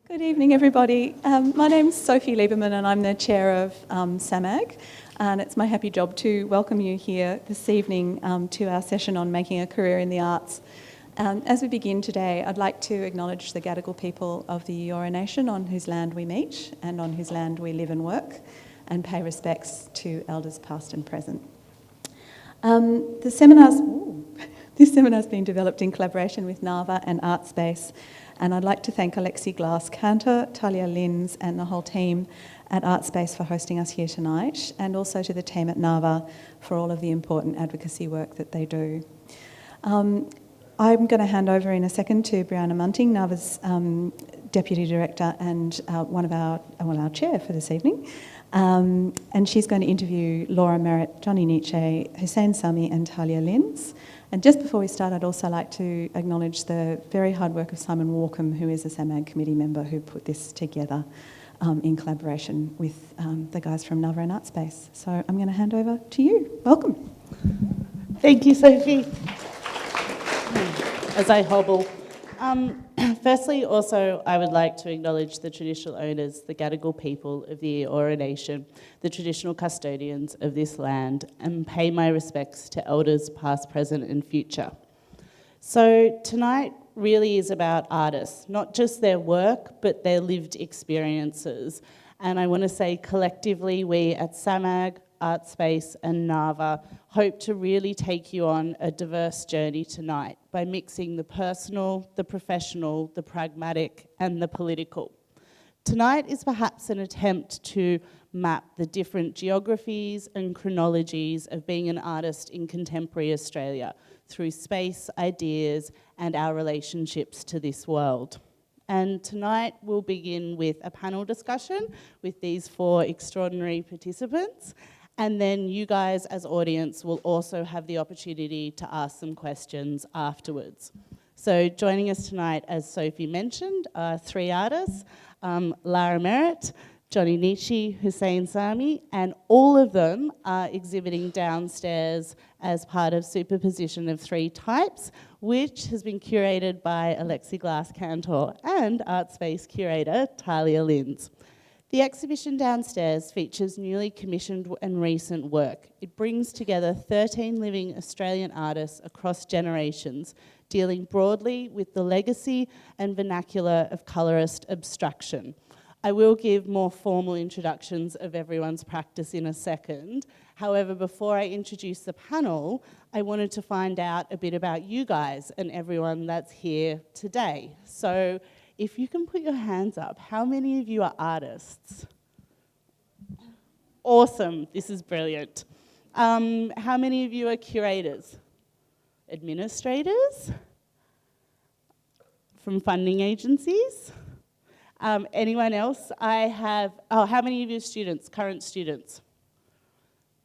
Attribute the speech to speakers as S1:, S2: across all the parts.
S1: Good evening, everybody. My name's Sophie Lieberman and I'm the chair of SAMAG, and it's my happy job to welcome you here this evening to our session on making a career in the arts. As we begin today, I'd like to acknowledge the Gadigal people of the Eora Nation on whose land we meet and on whose land we live and work, and pay respects to elders past and present. This seminar's been developed in collaboration with NAVA and Artspace, and I'd like to thank Alexi Glass-Cantor, Talia Linz and the whole team at Artspace for hosting us here tonight, and also to the team at NAVA for all of the important advocacy work that they do. I'm going to hand over in a second to Brianna Munting, NAVA's Deputy Director and our chair for this evening. And she's going to interview Laura Merritt, Johnny Nietzsche, Hussein Sami and Talia Linz. And just before we start, I'd also like to acknowledge the very hard work of Simon Walkham, who is a SAMAG committee member who put this together in collaboration with the guys from NAVA and Artspace. So I'm going to hand over to you. Welcome.
S2: Thank you, Sophie. As I hobble. Firstly, also, I would like to acknowledge the traditional owners, the Gadigal people of the Eora Nation, the traditional custodians of this land, and pay my respects to elders past, present and future. So tonight really is about artists, not just their work, but their lived experiences. And I want to say collectively, we at SAMAG, Artspace and NAVA hope to really take you on a diverse journey tonight by mixing the personal, the professional, the pragmatic and the political. Tonight is perhaps an attempt to map the different geographies and chronologies of being an artist in contemporary Australia through space, ideas and our relationships to this world. And tonight we'll begin with a panel discussion with these four extraordinary participants. And then you guys as audience will also have the opportunity to ask some questions afterwards. So joining us tonight, as Sophie mentioned, are three artists, Laura Merritt, Johnny Nietzsche, Hussein Sami, and all of them are exhibiting downstairs as part of Superposition of Three Types, which has been curated by Alexi Glass-Cantor and Artspace curator Talia Linz. The exhibition downstairs features newly commissioned and recent work. It brings together 13 living Australian artists across generations, dealing broadly with the legacy and vernacular of colourist abstraction. I will give more formal introductions of everyone's practice in a second. However, before I introduce the panel, I wanted to find out a bit about you guys and everyone that's here today. So, if you can put your hands up, how many of you are artists? Awesome, this is brilliant. How many of you are curators? Administrators? From funding agencies? Anyone else? How many of you are students, current students?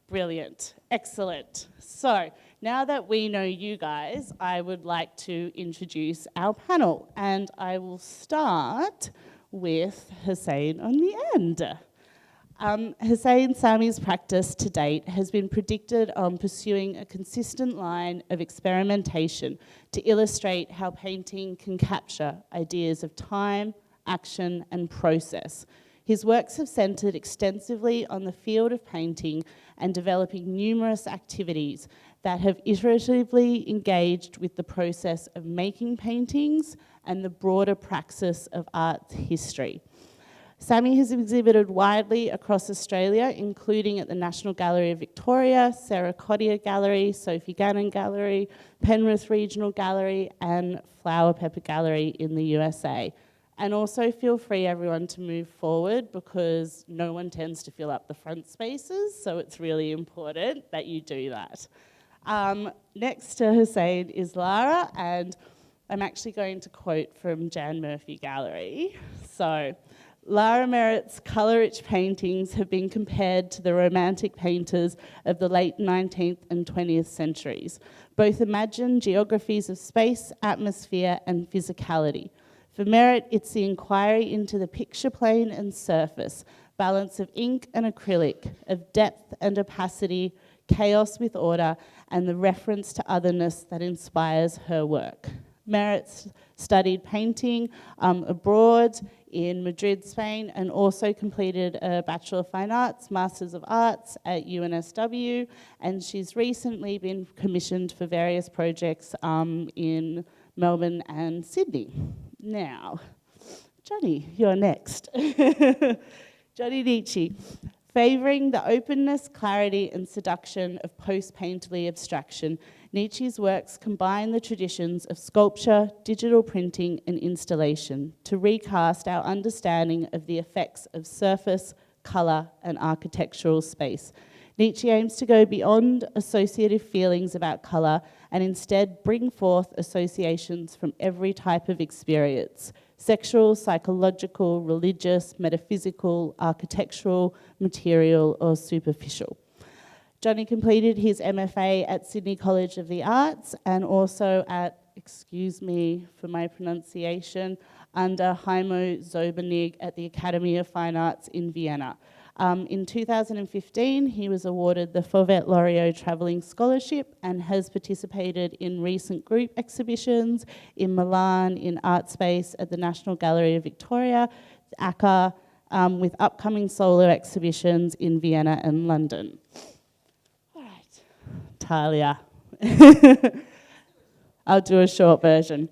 S2: Brilliant, excellent. So, now that we know you guys, I would like to introduce our panel, and I will start with Hussein on the end. Hussein Sami's practice to date has been predicted on pursuing a consistent line of experimentation to illustrate how painting can capture ideas of time, action and process. His works have centred extensively on the field of painting and developing numerous activities that have iteratively engaged with the process of making paintings and the broader praxis of art history. Sami has exhibited widely across Australia, including at the National Gallery of Victoria, Sarah Cottier Gallery, Sophie Gannon Gallery, Penrith Regional Gallery and Flower Pepper Gallery in the USA. And also feel free, everyone, to move forward because no one tends to fill up the front spaces, so it's really important that you do that. Next to Hussein is Lara, and I'm actually going to quote from Jan Murphy Gallery. So, Lara Merritt's colour-rich paintings have been compared to the romantic painters of the late 19th and 20th centuries. Both imagine geographies of space, atmosphere and physicality. For Merritt, it's the inquiry into the picture plane and surface, balance of ink and acrylic, of depth and opacity, chaos with order, and the reference to otherness that inspires her work. Merritt studied painting abroad in Madrid, Spain, and also completed a Bachelor of Fine Arts, Masters of Arts at UNSW, and she's recently been commissioned for various projects in Melbourne and Sydney. Now, Johnny, you're next. Johnny Nietzsche. Favouring the openness, clarity and seduction of post-painterly abstraction, Nietzsche's works combine the traditions of sculpture, digital printing and installation to recast our understanding of the effects of surface, colour and architectural space. Nietzsche aims to go beyond associative feelings about colour and instead bring forth associations from every type of experience: sexual, psychological, religious, metaphysical, architectural, material or superficial. Johnny completed his MFA at Sydney College of the Arts and also at, excuse me for my pronunciation, under Heimo Zobernig at the Academy of Fine Arts in Vienna. In 2015, he was awarded the Fauvet Loriot Travelling Scholarship and has participated in recent group exhibitions in Milan, in Artspace, at the National Gallery of Victoria, ACCA, with upcoming solo exhibitions in Vienna and London. All right, Talia. I'll do a short version.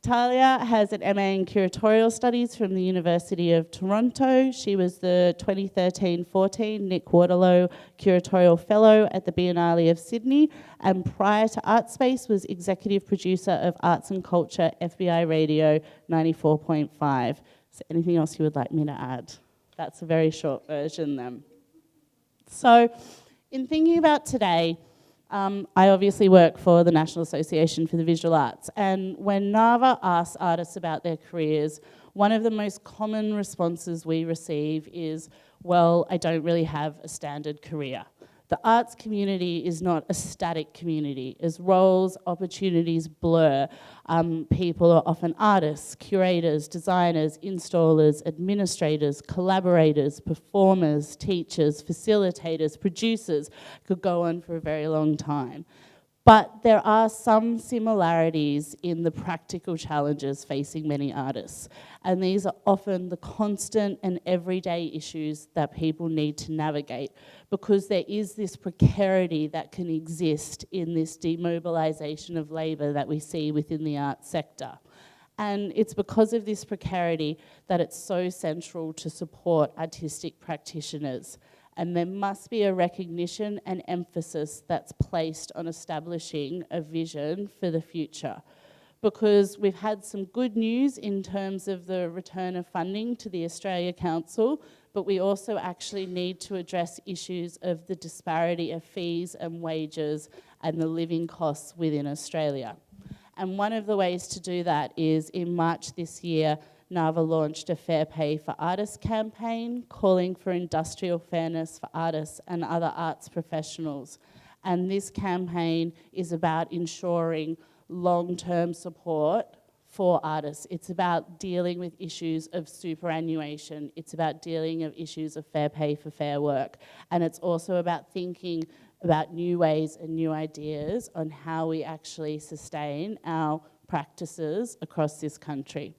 S2: Talia has an MA in Curatorial Studies from the University of Toronto. She was the 2013-14 Nick Waterlow Curatorial Fellow at the Biennale of Sydney, and prior to Artspace was Executive Producer of Arts and Culture, FBI Radio 94.5. Is there anything else you would like me to add? That's a very short version then. So, in thinking about today, I obviously work for the National Association for the Visual Arts, and when NAVA asks artists about their careers, one of the most common responses we receive is, well, I don't really have a standard career. The arts community is not a static community. As roles, opportunities blur, people are often artists, curators, designers, installers, administrators, collaborators, performers, teachers, facilitators, producers. Could go on for a very long time. But there are some similarities in the practical challenges facing many artists, and these are often the constant and everyday issues that people need to navigate, because there is this precarity that can exist in this demobilisation of labour that we see within the arts sector. And it's because of this precarity that it's so central to support artistic practitioners. And there must be a recognition and emphasis that's placed on establishing a vision for the future. Because we've had some good news in terms of the return of funding to the Australia Council, but we also actually need to address issues of the disparity of fees and wages and the living costs within Australia. And one of the ways to do that is in March this year, NAVA launched a Fair Pay for Artists campaign calling for industrial fairness for artists and other arts professionals. And this campaign is about ensuring long-term support for artists. It's about dealing with issues of superannuation. It's about dealing with issues of fair pay for fair work. And it's also about thinking about new ways and new ideas on how we actually sustain our practices across this country.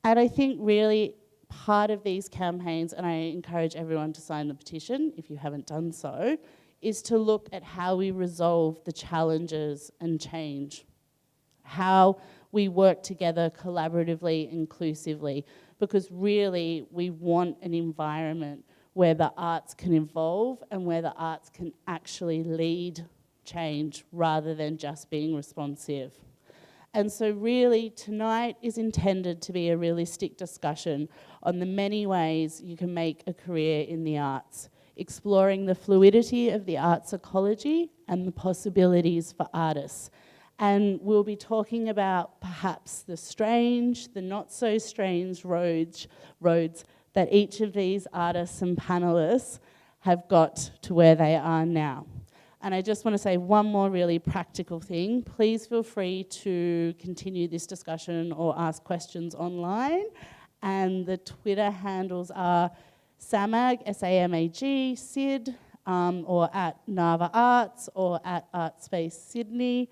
S2: And I think really part of these campaigns, and I encourage everyone to sign the petition if you haven't done so, is to look at how we resolve the challenges and change, how we work together collaboratively, inclusively, because really we want an environment where the arts can evolve and where the arts can actually lead change rather than just being responsive. And so really tonight is intended to be a realistic discussion on the many ways you can make a career in the arts, exploring the fluidity of the arts ecology and the possibilities for artists. And we'll be talking about perhaps the strange, the not so strange roads that each of these artists and panellists have got to where they are now. And I just want to say one more really practical thing. Please feel free to continue this discussion or ask questions online. And the Twitter handles are SAMAG, S-A-M-A-G, SID, or at NAVA Arts, or at Artspace Sydney.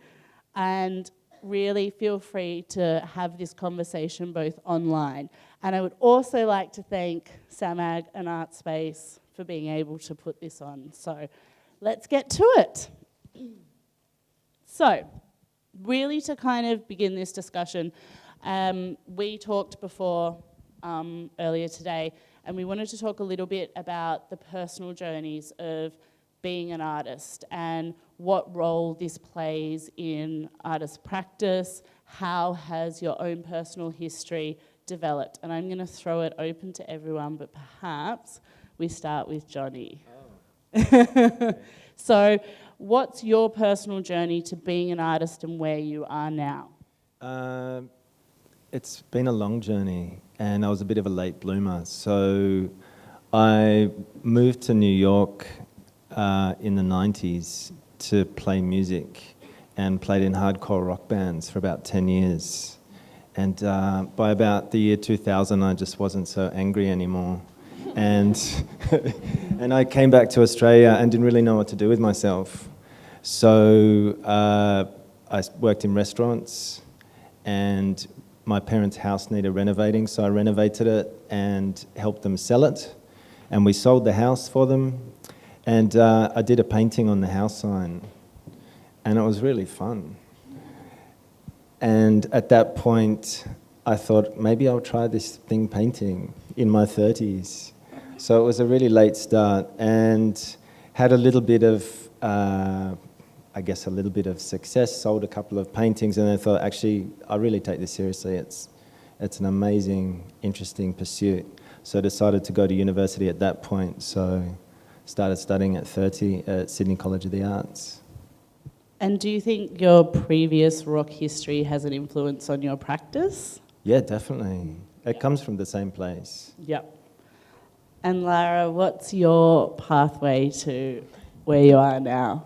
S2: And really feel free to have this conversation both online. And I would also like to thank SAMAG and Artspace for being able to put this on. So let's get to it. So, really to kind of begin this discussion, we talked before earlier today, and we wanted to talk a little bit about the personal journeys of being an artist and what role this plays in artist practice. How has your own personal history developed? And I'm going to throw it open to everyone, but perhaps we start with Johnny. Oh. So what's your personal journey to being an artist and where you are now?
S3: It's been a long journey, and I was a bit of a late bloomer. So I moved to New York in the 90s to play music, and played in hardcore rock bands for about 10 years. And by about the year 2000, I just wasn't so angry anymore. And and I came back to Australia and didn't really know what to do with myself. So I worked in restaurants, and my parents' house needed renovating, so I renovated it and helped them sell it. And we sold the house for them. And I did a painting on the house sign, and it was really fun. And at that point, I thought, maybe I'll try this thing painting in my 30s. So it was a really late start, and had a little bit of, I guess, a little bit of success, sold a couple of paintings, and then thought, actually, I really take this seriously. It's an amazing, interesting pursuit. So I decided to go to university at that point. So started studying at 30 at Sydney College of the Arts.
S2: And do you think your previous rock history has an influence on your practice?
S3: Yeah, definitely. It comes from the same place.
S2: Yep. And Lara, what's your pathway to where you are now?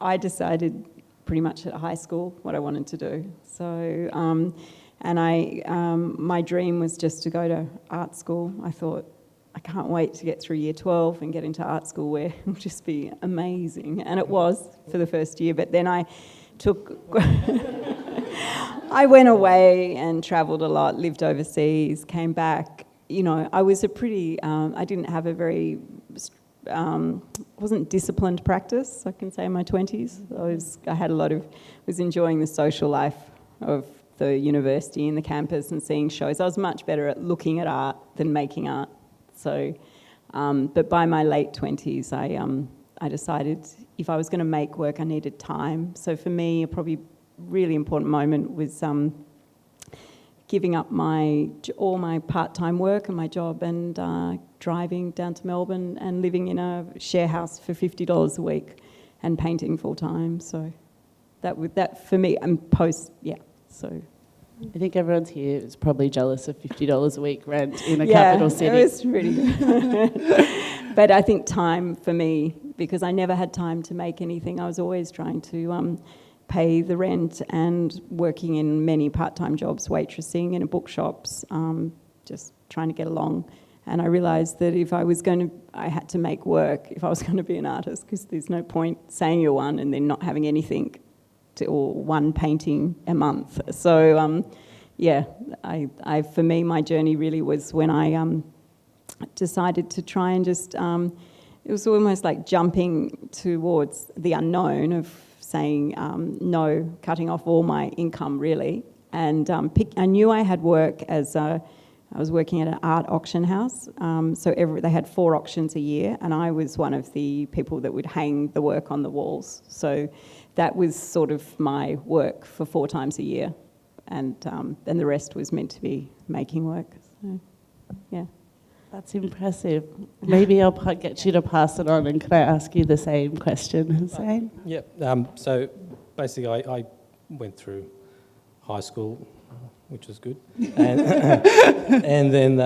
S1: I decided pretty much at high school what I wanted to do. So, my dream was just to go to art school. I thought, I can't wait to get through year 12 and get into art school where it will just be amazing. And it was for the first year, but then I went away and travelled a lot, lived overseas, came back. You know, I was I didn't have a very, wasn't disciplined practice, I can say, in my 20s. Was enjoying the social life of the university and the campus and seeing shows. I was much better at looking at art than making art. So, but by my late 20s, I decided if I was going to make work, I needed time. So for me, a probably really important moment was giving up all my part-time work and my job, and driving down to Melbourne and living in a share house for $50 a week and painting full-time. So that for me, so
S2: I think everyone's here is probably jealous of $50 a week rent in a capital city.
S1: Yeah, it was really good. But I think time for me, because I never had time to make anything. I was always trying to pay the rent and working in many part-time jobs, waitressing in a bookshops, just trying to get along. And I realised that I had to make work if I was going to be an artist, because there's no point saying you're one and then not having anything or one painting a month. So, for me, my journey really was when I decided to try and just, it was almost like jumping towards the unknown of saying no, cutting off all my income, really. And I knew I had work I was working at an art auction house, they had 4 auctions a year, and I was one of the people that would hang the work on the walls. So that was sort of my work for 4 times a year, and then the rest was meant to be making work. So, yeah.
S2: That's impressive. Maybe I'll get you to pass it on, and can I ask you the same question, Hussein?
S4: Yeah, so basically I went through high school, which was good, and then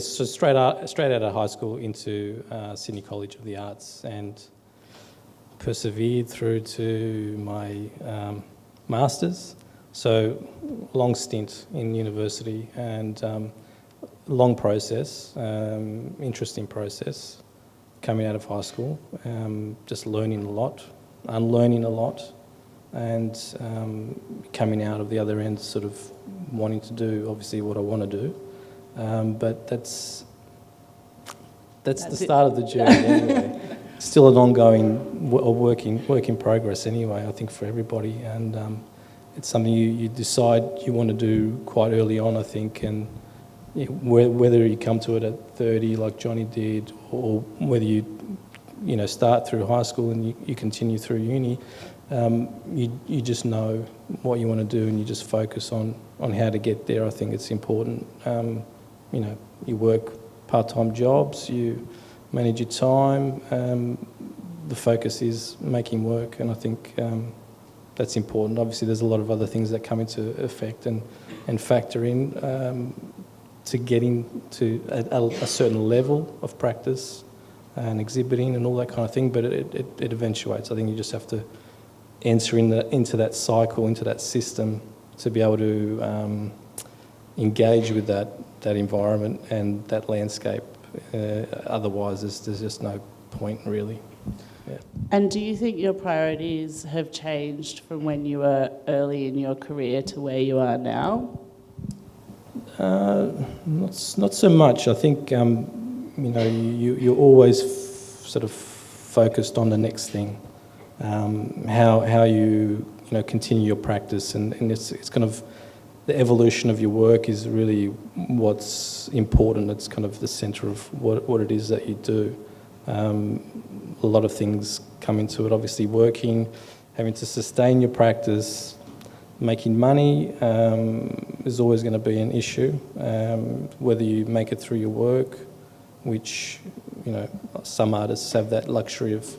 S4: so straight out of high school into Sydney College of the Arts, and persevered through to my masters. So long stint in university, and long process, interesting process coming out of high school, just learning a lot, unlearning a lot, and coming out of the other end sort of wanting to do obviously what I want to do. But that's the start of the journey anyway. Still an ongoing work in progress anyway, I think, for everybody. And it's something you decide you want to do quite early on, I think. And whether you come to it at 30 like Johnny did, or whether you start through high school and you continue through uni, you just know what you want to do and you just focus on how to get there. I think it's important. You work part-time jobs, you manage your time. The focus is making work, and I think that's important. Obviously, there's a lot of other things that come into effect and factor in to getting to a certain level of practice and exhibiting and all that kind of thing, but it eventuates. I think you just have to enter into that cycle, into that system, to be able to engage with that environment and that landscape. Otherwise, there's just no point, really. Yeah.
S2: And do you think your priorities have changed from when you were early in your career to where you are now?
S4: Not so much. I think you're always sort of focused on the next thing. How you continue your practice, and it's kind of the evolution of your work is really what's important. It's kind of the centre of what it is that you do. A lot of things come into it. Obviously, working, having to sustain your practice, making money is always going to be an issue. Whether you make it through your work, which some artists have that luxury of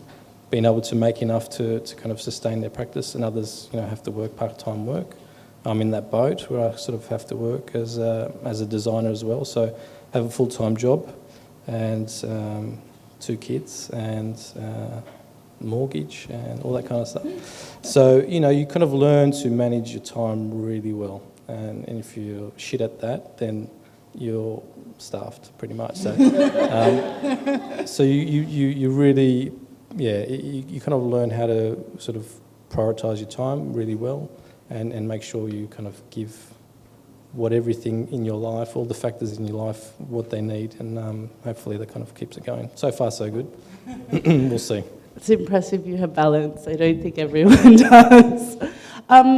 S4: being able to make enough to kind of sustain their practice, and others have to work part-time work. I'm in that boat where I sort of have to work as a designer as well. So I have a full-time job and 2 kids and mortgage and all that kind of stuff. So, you kind of learn to manage your time really well. And if you're shit at that, then you're starved pretty much. So, so you really, you kind of learn how to sort of prioritise your time really well. And make sure you kind of give everything in your life, all the factors in your life, what they need, and hopefully that kind of keeps it going. So far, so good. We'll see.
S2: It's impressive you have balance. I don't think everyone does.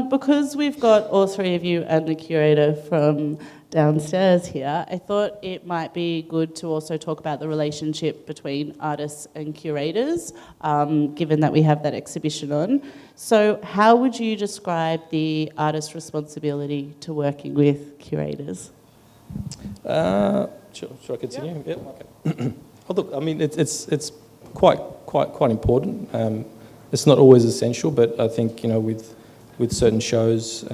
S2: Because we've got all 3 of you and the curator from downstairs here, I thought it might be good to also talk about the relationship between artists and curators, given that we have that exhibition on. So how would you describe the artist's responsibility to working with curators?
S4: Should I continue? Yeah. Okay. Look, I mean, it's quite important. It's not always essential, but I think with certain shows,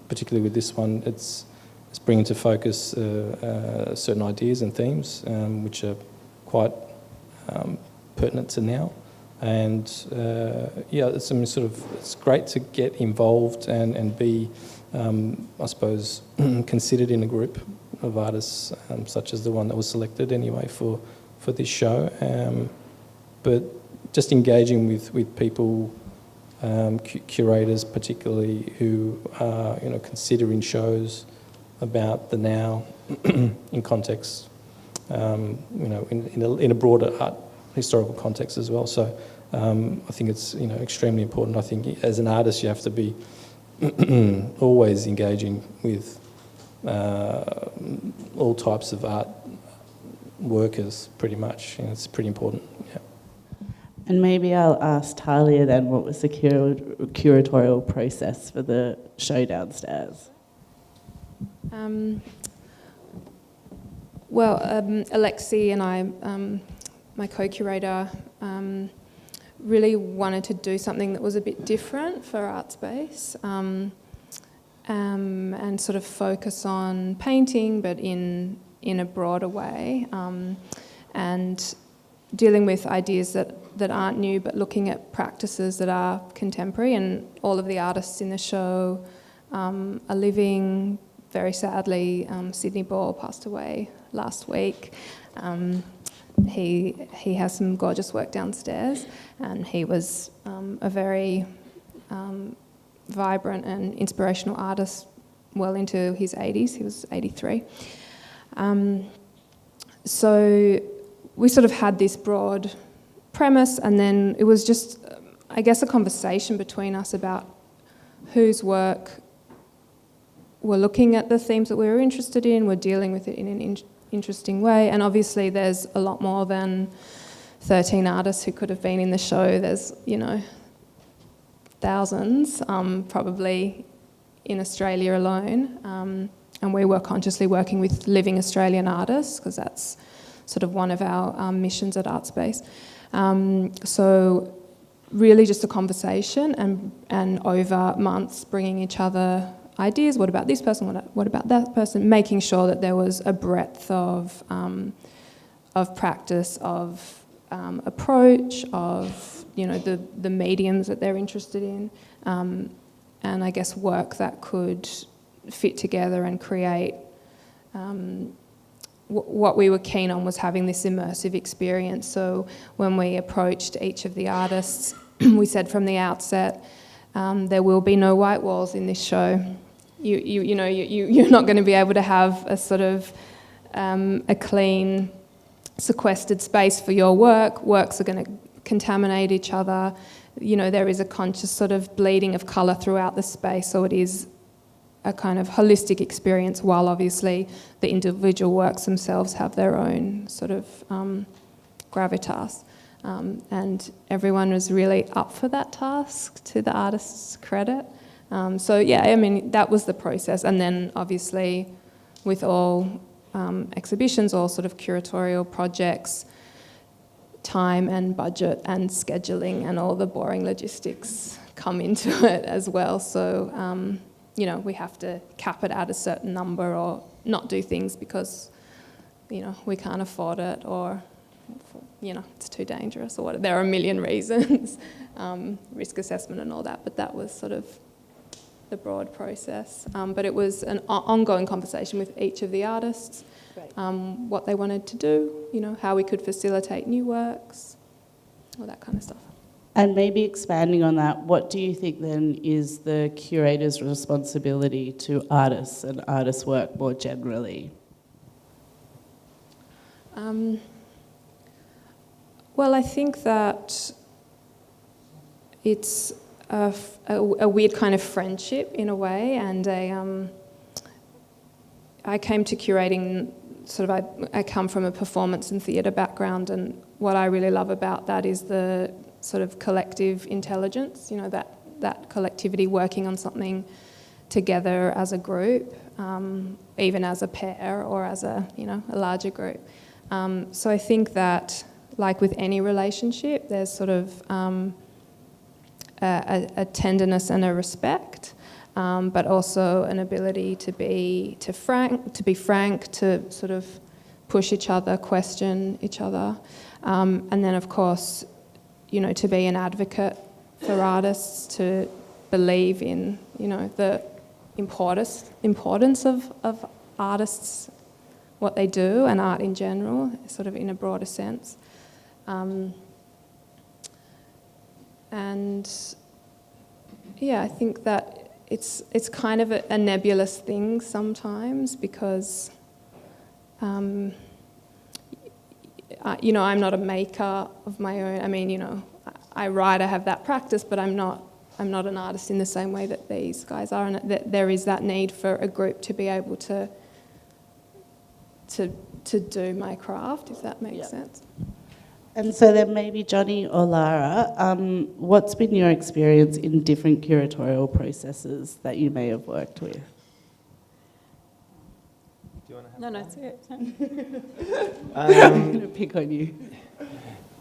S4: particularly with this one, it's bringing to focus certain ideas and themes which are quite pertinent to now. And it's great to get involved and be, I suppose, considered in a group of artists such as the one that was selected anyway for this show. But just engaging with people, curators particularly, who are considering shows about the now in context, in a broader art historical context as well. So I think it's extremely important. I think as an artist you have to be always engaging with all types of art workers, pretty much. It's pretty important. Yeah.
S2: And maybe I'll ask Talia then, what was the curatorial process for the show downstairs?
S5: Alexi and I, my co-curator, really wanted to do something that was a bit different for Artspace, and sort of focus on painting, but in a broader way, and dealing with ideas that aren't new, but looking at practices that are contemporary. And all of the artists in the show are living. Very sadly, Sydney Ball passed away last week. he has some gorgeous work downstairs, and he was a very vibrant and inspirational artist well into his 80s. He was 83. So we sort of had this broad premise, and then it was just, I guess, a conversation between us about whose work were looking at the themes that we were interested in, were dealing with it in an interesting way. And obviously there's a lot more than 13 artists who could have been in the show. There's, thousands, probably in Australia alone. And we were consciously working with living Australian artists, because that's sort of one of our missions at Artspace. So really just a conversation, and over months bringing each other ideas. What about this person? What about that person? Making sure that there was a breadth of practice, of approach, of the mediums that they're interested in, and I guess work that could fit together and create. What we were keen on was having this immersive experience. So when we approached each of the artists, we said from the outset, there will be no white walls in this show. You're not going to be able to have a sort of a clean, sequestered space for your work. Works are going to contaminate each other. There is a conscious sort of bleeding of colour throughout the space, so it is a kind of holistic experience, while obviously the individual works themselves have their own sort of gravitas. And everyone was really up for that task, to the artist's credit. That was the process. And then obviously with all exhibitions, all sort of curatorial projects, time and budget and scheduling and all the boring logistics come into it as well. So, we have to cap it at a certain number, or not do things because, we can't afford it, or, it's too dangerous, or what. There are a million reasons, risk assessment and all that, but that was sort of the broad process. But it was an ongoing conversation with each of the artists, what they wanted to do, how we could facilitate new works, all that kind of stuff.
S2: And maybe expanding on that, what do you think then is the curator's responsibility to artists and artists' work more generally?
S5: Well, I think that it's a weird kind of friendship in a way, and I came to curating I come from a performance and theatre background, and what I really love about that is the sort of collective intelligence, that collectivity working on something together as a group, even as a pair or as a larger group. So I think that, like with any relationship, there's sort of a tenderness and a respect, but also an ability to be frank, to sort of push each other, question each other, and then of course, to be an advocate for artists, to believe in, the importance of artists, what they do, and art in general, sort of in a broader sense. I think that it's kind of a nebulous thing sometimes, because I'm not a maker of my own. I mean, I write, I have that practice, but I'm not an artist in the same way that these guys are, and that there is that need for a group to be able to do my craft, if that makes sense.
S2: And so then maybe Johnny or Lara, what's been your experience in different curatorial processes that you may have worked with?
S1: No, it's it.
S2: I'm going to pick on you.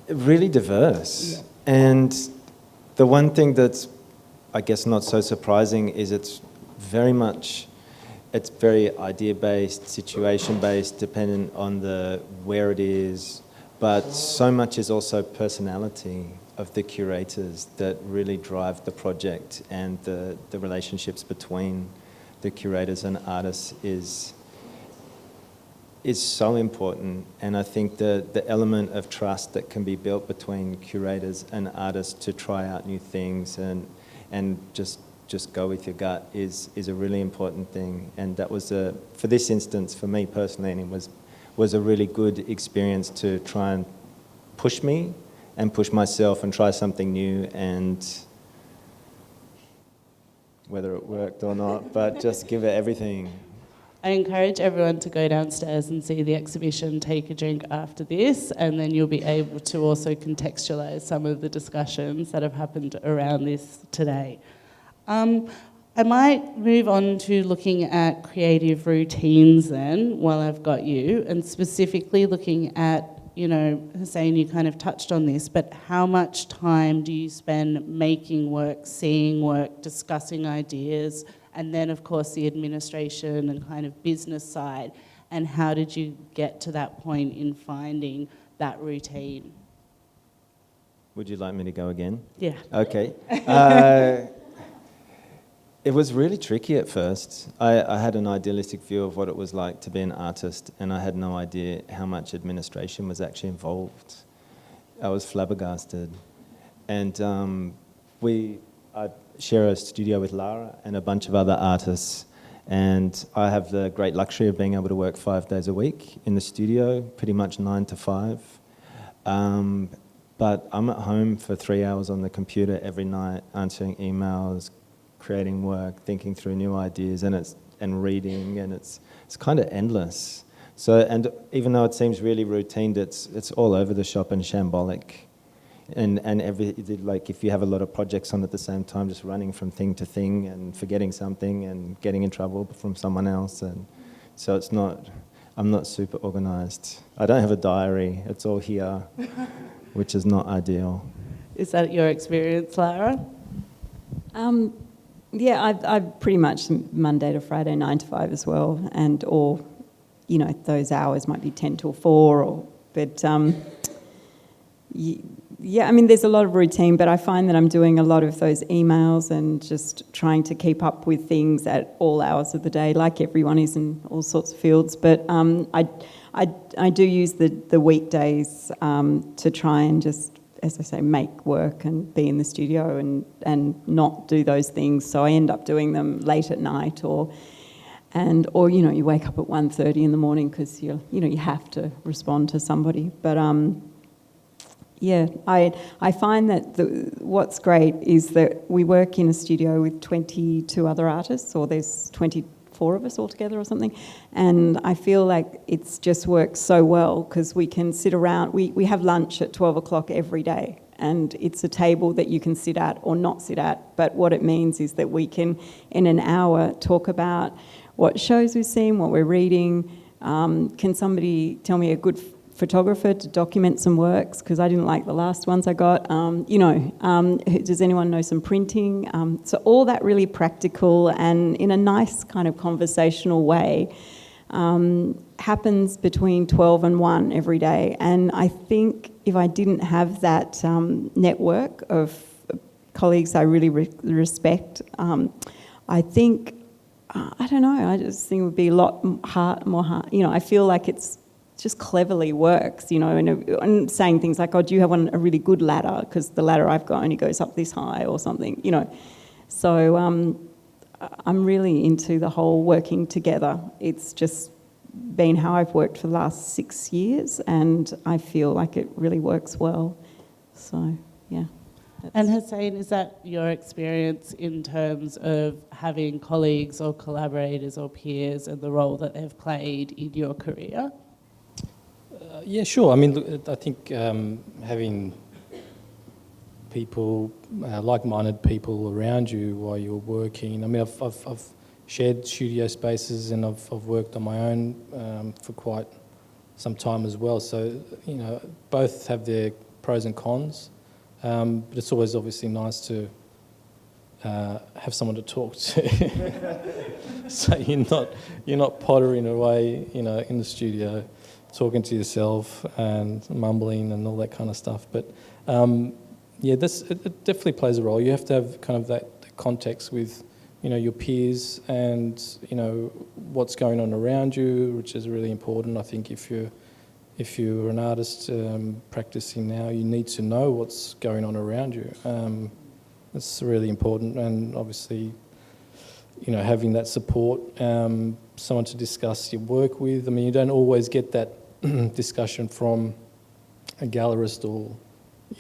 S3: Really diverse. And the one thing that's, I guess, not so surprising is it's very idea-based, situation-based, dependent on where it is, but so much is also personality of the curators that really drive the project, and the relationships between the curators and artists is so important, and I think the element of trust that can be built between curators and artists to try out new things and just go with your gut is a really important thing. And that was for this instance, for me personally, and it was a really good experience to try and push me and push myself and try something new, and whether it worked or not, but just give it everything.
S2: I encourage everyone to go downstairs and see the exhibition, take a drink after this, and then you'll be able to also contextualise some of the discussions that have happened around this today. I might move on to looking at creative routines then, while I've got you, and specifically looking at, you know, Hussein, you kind of touched on this, but how much time do you spend making work, seeing work, discussing ideas, and then, of course, the administration and kind of business side, and how did you get to that point in finding that routine?
S3: Would you like me to go again?
S2: Yeah.
S3: Okay. It was really tricky at first. I had an idealistic view of what it was like to be an artist, and I had no idea how much administration was actually involved. I was flabbergasted. And I share a studio with Lara and a bunch of other artists, and I have the great luxury of being able to work 5 days a week in the studio, pretty much 9 to 5. But I'm at home for 3 hours on the computer every night, answering emails, creating work, thinking through new ideas, and reading, and it's kind of endless. So, and even though it seems really routine, it's all over the shop and shambolic. And like if you have a lot of projects on at the same time, just running from thing to thing and forgetting something and getting in trouble from someone else, and so I'm not super organised. I don't have a diary. It's all here, which is not ideal.
S2: Is that your experience, Lara?
S1: Yeah, I pretty much Monday to Friday, 9 to 5 as well, or you know, those hours might be 10 till 4, but yeah, I mean, there's a lot of routine, but I find that I'm doing a lot of those emails and just trying to keep up with things at all hours of the day, like everyone is in all sorts of fields. But I do use the weekdays to try and just, as I say, make work and be in the studio and not do those things. So I end up doing them late at night, or you know, you wake up at 1:30 in the morning because you have to respond to somebody. But yeah, I find that what's great is that we work in a studio with 22 other artists, or there's 24 of us altogether or something, and I feel like it's just works so well because we can sit around, we have lunch at 12 o'clock every day, and it's a table that you can sit at or not sit at, but what it means is that we can, in an hour, talk about what shows we've seen, what we're reading. Can somebody tell me a good photographer to document some works, because I didn't like the last ones I got. Does anyone know some printing? So all that really practical and in a nice kind of conversational way happens between 12 and 1 every day. And I think if I didn't have that network of colleagues I really respect, I think, I don't know, I just think it would be a lot more hard. You know, I feel like it's just cleverly works, you know, and saying things like, oh, do you have a really good ladder? Because the ladder I've got only goes up this high or something, you know. So I'm really into the whole working together. It's just been how I've worked for the last 6 years, and I feel like it really works well. So, yeah.
S2: And Hussein, is that your experience in terms of having colleagues or collaborators or peers and the role that they've played in your career?
S4: Yeah, sure. I mean, look, I think having people, like-minded people around you while you're working. I mean, I've shared studio spaces and I've worked on my own for quite some time as well. So, you know, both have their pros and cons. But it's always obviously nice to have someone to talk to. So you're not pottering away, you know, in the studio, talking to yourself and mumbling and all that kind of stuff. But yeah, it definitely plays a role. You have to have kind of that context with your peers and, what's going on around you, which is really important. I think if you're an artist practicing now, you need to know what's going on around you. It's really important, and obviously, having that support, someone to discuss your work with. I mean, you don't always get that discussion from a gallerist or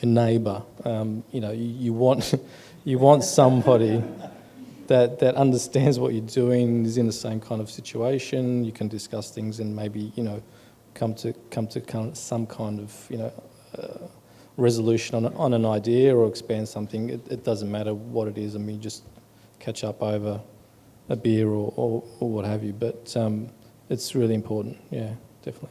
S4: your neighbour. You want somebody that understands what you're doing, is in the same kind of situation. You can discuss things and maybe come to some kind of resolution on an idea or expand something. It doesn't matter what it is. I mean, just catch up over a beer or what have you. But it's really important. Yeah, definitely.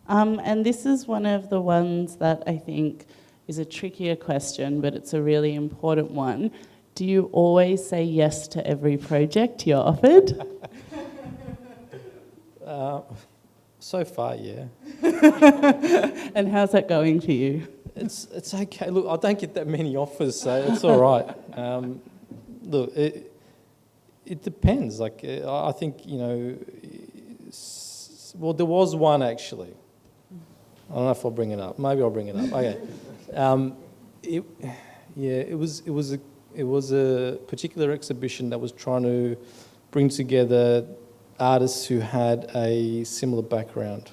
S2: And this is one of the ones that I think is a trickier question, but it's a really important one. Do you always say yes to every project you're offered?
S4: So far, yeah.
S2: And how's that going for you?
S4: It's okay. Look, I don't get that many offers, so it's all right. Look, it depends. Like, I think, well, there was one actually. I don't know if I'll bring it up. Maybe I'll bring it up. Okay. It was a particular exhibition that was trying to bring together artists who had a similar background.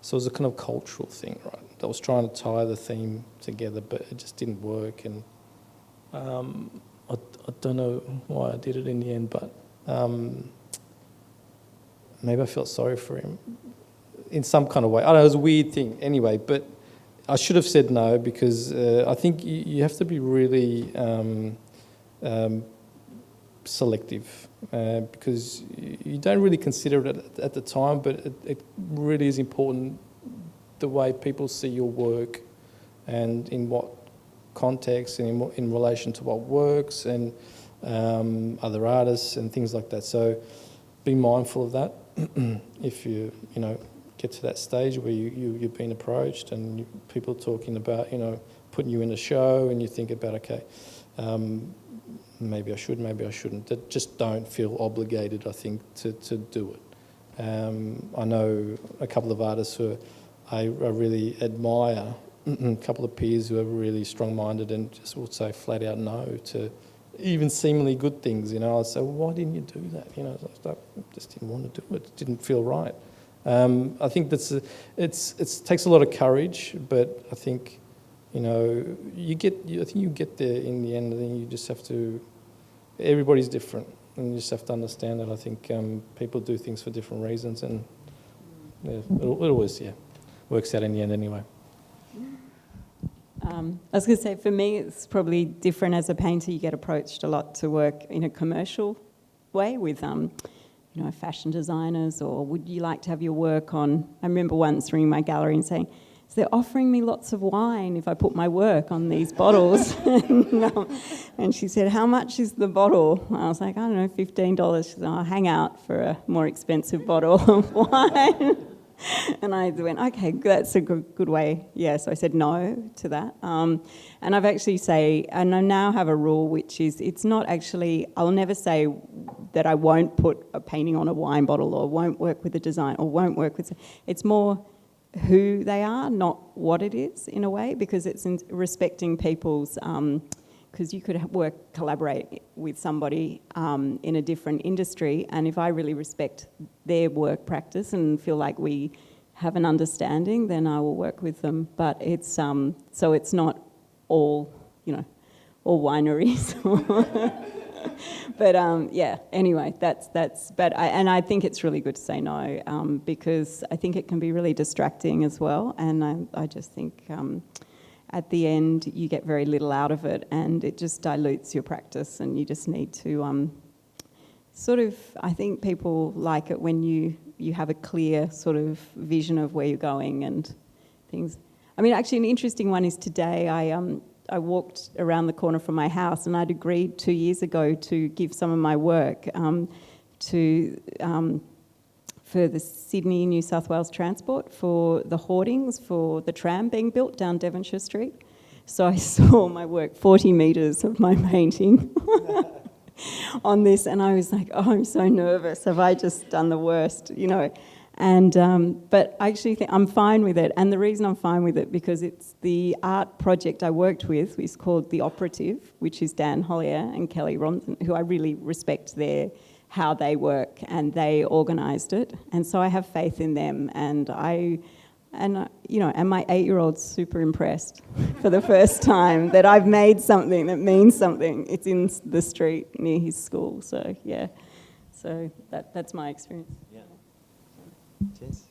S4: So it was a kind of cultural thing, right? That was trying to tie the theme together, but it just didn't work. And I don't know why I did it in the end, but maybe I felt sorry for him in some kind of way. I don't know, it was a weird thing anyway, but I should have said no, because I think you have to be really selective, because you don't really consider it at the time, but it really is important the way people see your work and in what context and in relation to what works and other artists and things like that. So be mindful of that if you get to that stage where you've been approached and people are talking about putting you in a show, and you think about, okay, maybe I should, maybe I shouldn't. Just don't feel obligated, I think, to do it. I know a couple of artists who I really admire, a couple of peers who are really strong-minded and just will say flat out no to even seemingly good things. I'd say, well, why didn't you do that? I just didn't want to do it. It didn't feel right. I think it takes a lot of courage, but I think you get there in the end, and then you just have to. Everybody's different, and you just have to understand that. I think people do things for different reasons, and it always works out in the end anyway.
S6: I was going to say, for me, it's probably different as a painter. You get approached a lot to work in a commercial way with, fashion designers, or would you like to have your work on? I remember once ringing my gallery and saying, so they're offering me lots of wine if I put my work on these bottles. And she said, how much is the bottle? I was like, I don't know, $15. She said, I'll hang out for a more expensive bottle of wine. And I went, okay, that's a good way. Yeah, so I said no to that. And I've actually and I now have a rule, which is it's not actually, I'll never say that I won't put a painting on a wine bottle or won't work with a design or won't work with, it's more who they are, not what it is in a way, because it's in respecting people's, because you could collaborate with somebody in a different industry, and if I really respect their work practice and feel like we have an understanding, then I will work with them. But it's so it's not all all wineries. But anyway, that's. But I think it's really good to say no, because I think it can be really distracting as well, and I just think. At the end, you get very little out of it, and it just dilutes your practice, and you just need to I think people like it when you have a clear sort of vision of where you're going and things. I mean, actually, an interesting one is today I walked around the corner from my house, and I'd agreed 2 years ago to give some of my work for the Sydney, New South Wales Transport, for the hoardings for the tram being built down Devonshire Street. So I saw my work, 40 metres of my painting. on this, and I was like, oh, I'm so nervous. Have I just done the worst, And but I actually think I'm fine with it, and the reason I'm fine with it because it's the art project I worked with is called The Operative, which is Dan Hollier and Kelly Ronson, who I really respect how they work, and they organised it, and so I have faith in them, and and my 8-year-old's super impressed for the first time that I've made something that means something. It's in the street near his school, so yeah, so that's my experience.
S3: Yeah. Cheers.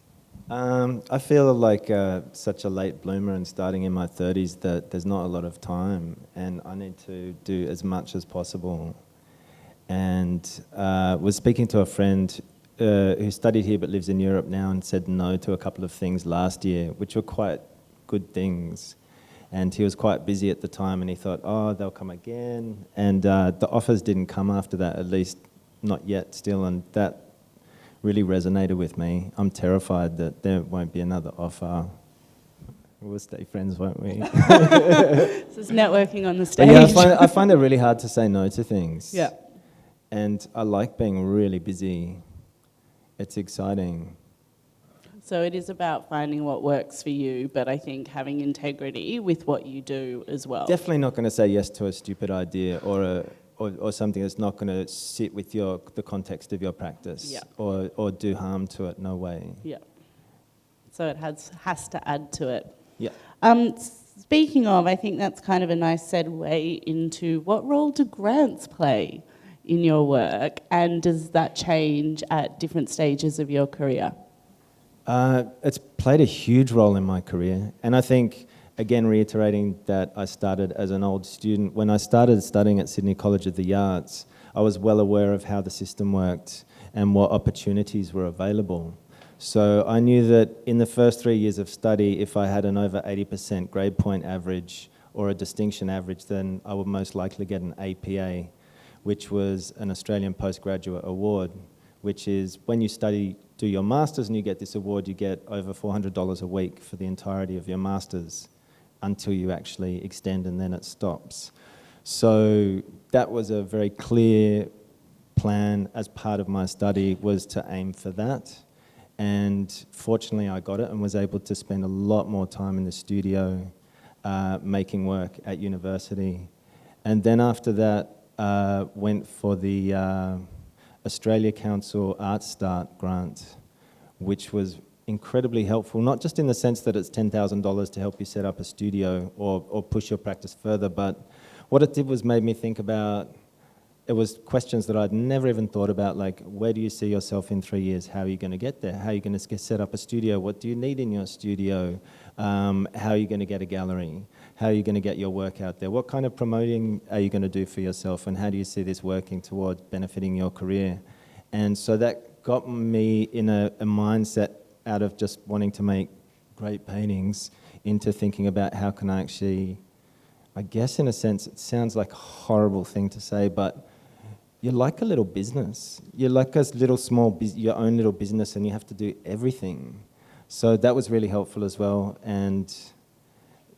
S3: I feel like such a late bloomer and starting in my 30s that there's not a lot of time, and I need to do as much as possible. And was speaking to a friend who studied here but lives in Europe now and said no to a couple of things last year, which were quite good things. And he was quite busy at the time, and he thought, oh, they'll come again. And the offers didn't come after that, at least not yet still, and that really resonated with me. I'm terrified that there won't be another offer. We'll stay friends, won't we?
S2: This is networking on the stage.
S3: But yeah, I find it really hard to say no to things.
S2: Yeah.
S3: And I like being really busy. It's exciting.
S2: So it is about finding what works for you, but I think having integrity with what you do as well.
S3: Definitely not going to say yes to a stupid idea or something that's not going to sit with the context of your practice.
S2: Yeah.
S3: or do harm to it. No way.
S2: Yeah. So it has to add to it.
S3: Yeah.
S2: Speaking of, I think that's kind of a nice segue into what role do grants play in your work, and does that change at different stages of your career?
S3: It's played a huge role in my career, and I think, again, reiterating that I started as an old student. When I started studying at Sydney College of the Arts, I was well aware of how the system worked and what opportunities were available. So I knew that in the first 3 years of study, if I had an over 80% grade point average or a distinction average, then I would most likely get an APA, which was an Australian Postgraduate Award, which is when you do your Masters and you get this award, you get over $400 a week for the entirety of your Masters until you actually extend, and then it stops. So that was a very clear plan as part of my study, was to aim for that. And fortunately I got it and was able to spend a lot more time in the studio making work at university. And then after that, went for the Australia Council Arts Start grant, which was incredibly helpful, not just in the sense that it's $10,000 to help you set up a studio or push your practice further, but what it did was made me think about, it was questions that I'd never even thought about, like, where do you see yourself in 3 years? How are you going to get there? How are you going to set up a studio? What do you need in your studio? How are you going to get a gallery? How are you going to get your work out there? What kind of promoting are you going to do for yourself? And how do you see this working towards benefiting your career? And so that got me in a mindset out of just wanting to make great paintings into thinking about how can I actually, I guess in a sense, it sounds like a horrible thing to say, but you're like a little business. You're like a little your own little business, and you have to do everything. So that was really helpful as well. And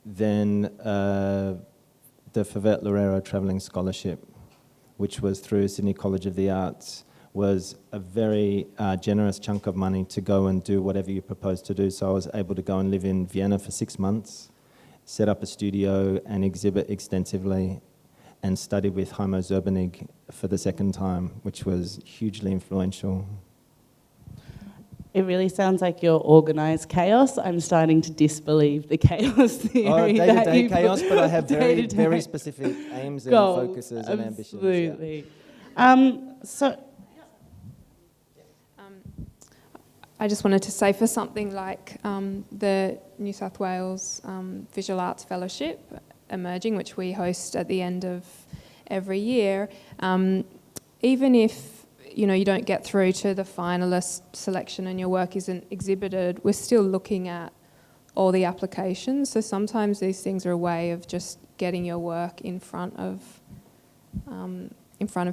S3: then the Favette Loureiro Travelling Scholarship, which was through Sydney College of the Arts, was a very generous chunk of money to go and do whatever you proposed to do. So I was able to go and live in Vienna for 6 months, set up a studio and exhibit extensively, and study with Heimo Zerbenig for the second time, which was hugely influential.
S2: It really sounds like you're organised chaos. I'm starting to disbelieve the chaos theory.
S3: Day-to-day chaos, but I have very specific aims and focuses and ambitions.
S2: Absolutely.
S3: Yeah.
S5: I just wanted to say, for something like the New South Wales Visual Arts Fellowship Emerging, which we host at the end of every year, even if you don't get through to the finalist selection and your work isn't exhibited, we're still looking at all the applications. So sometimes these things are a way of just getting your work in front of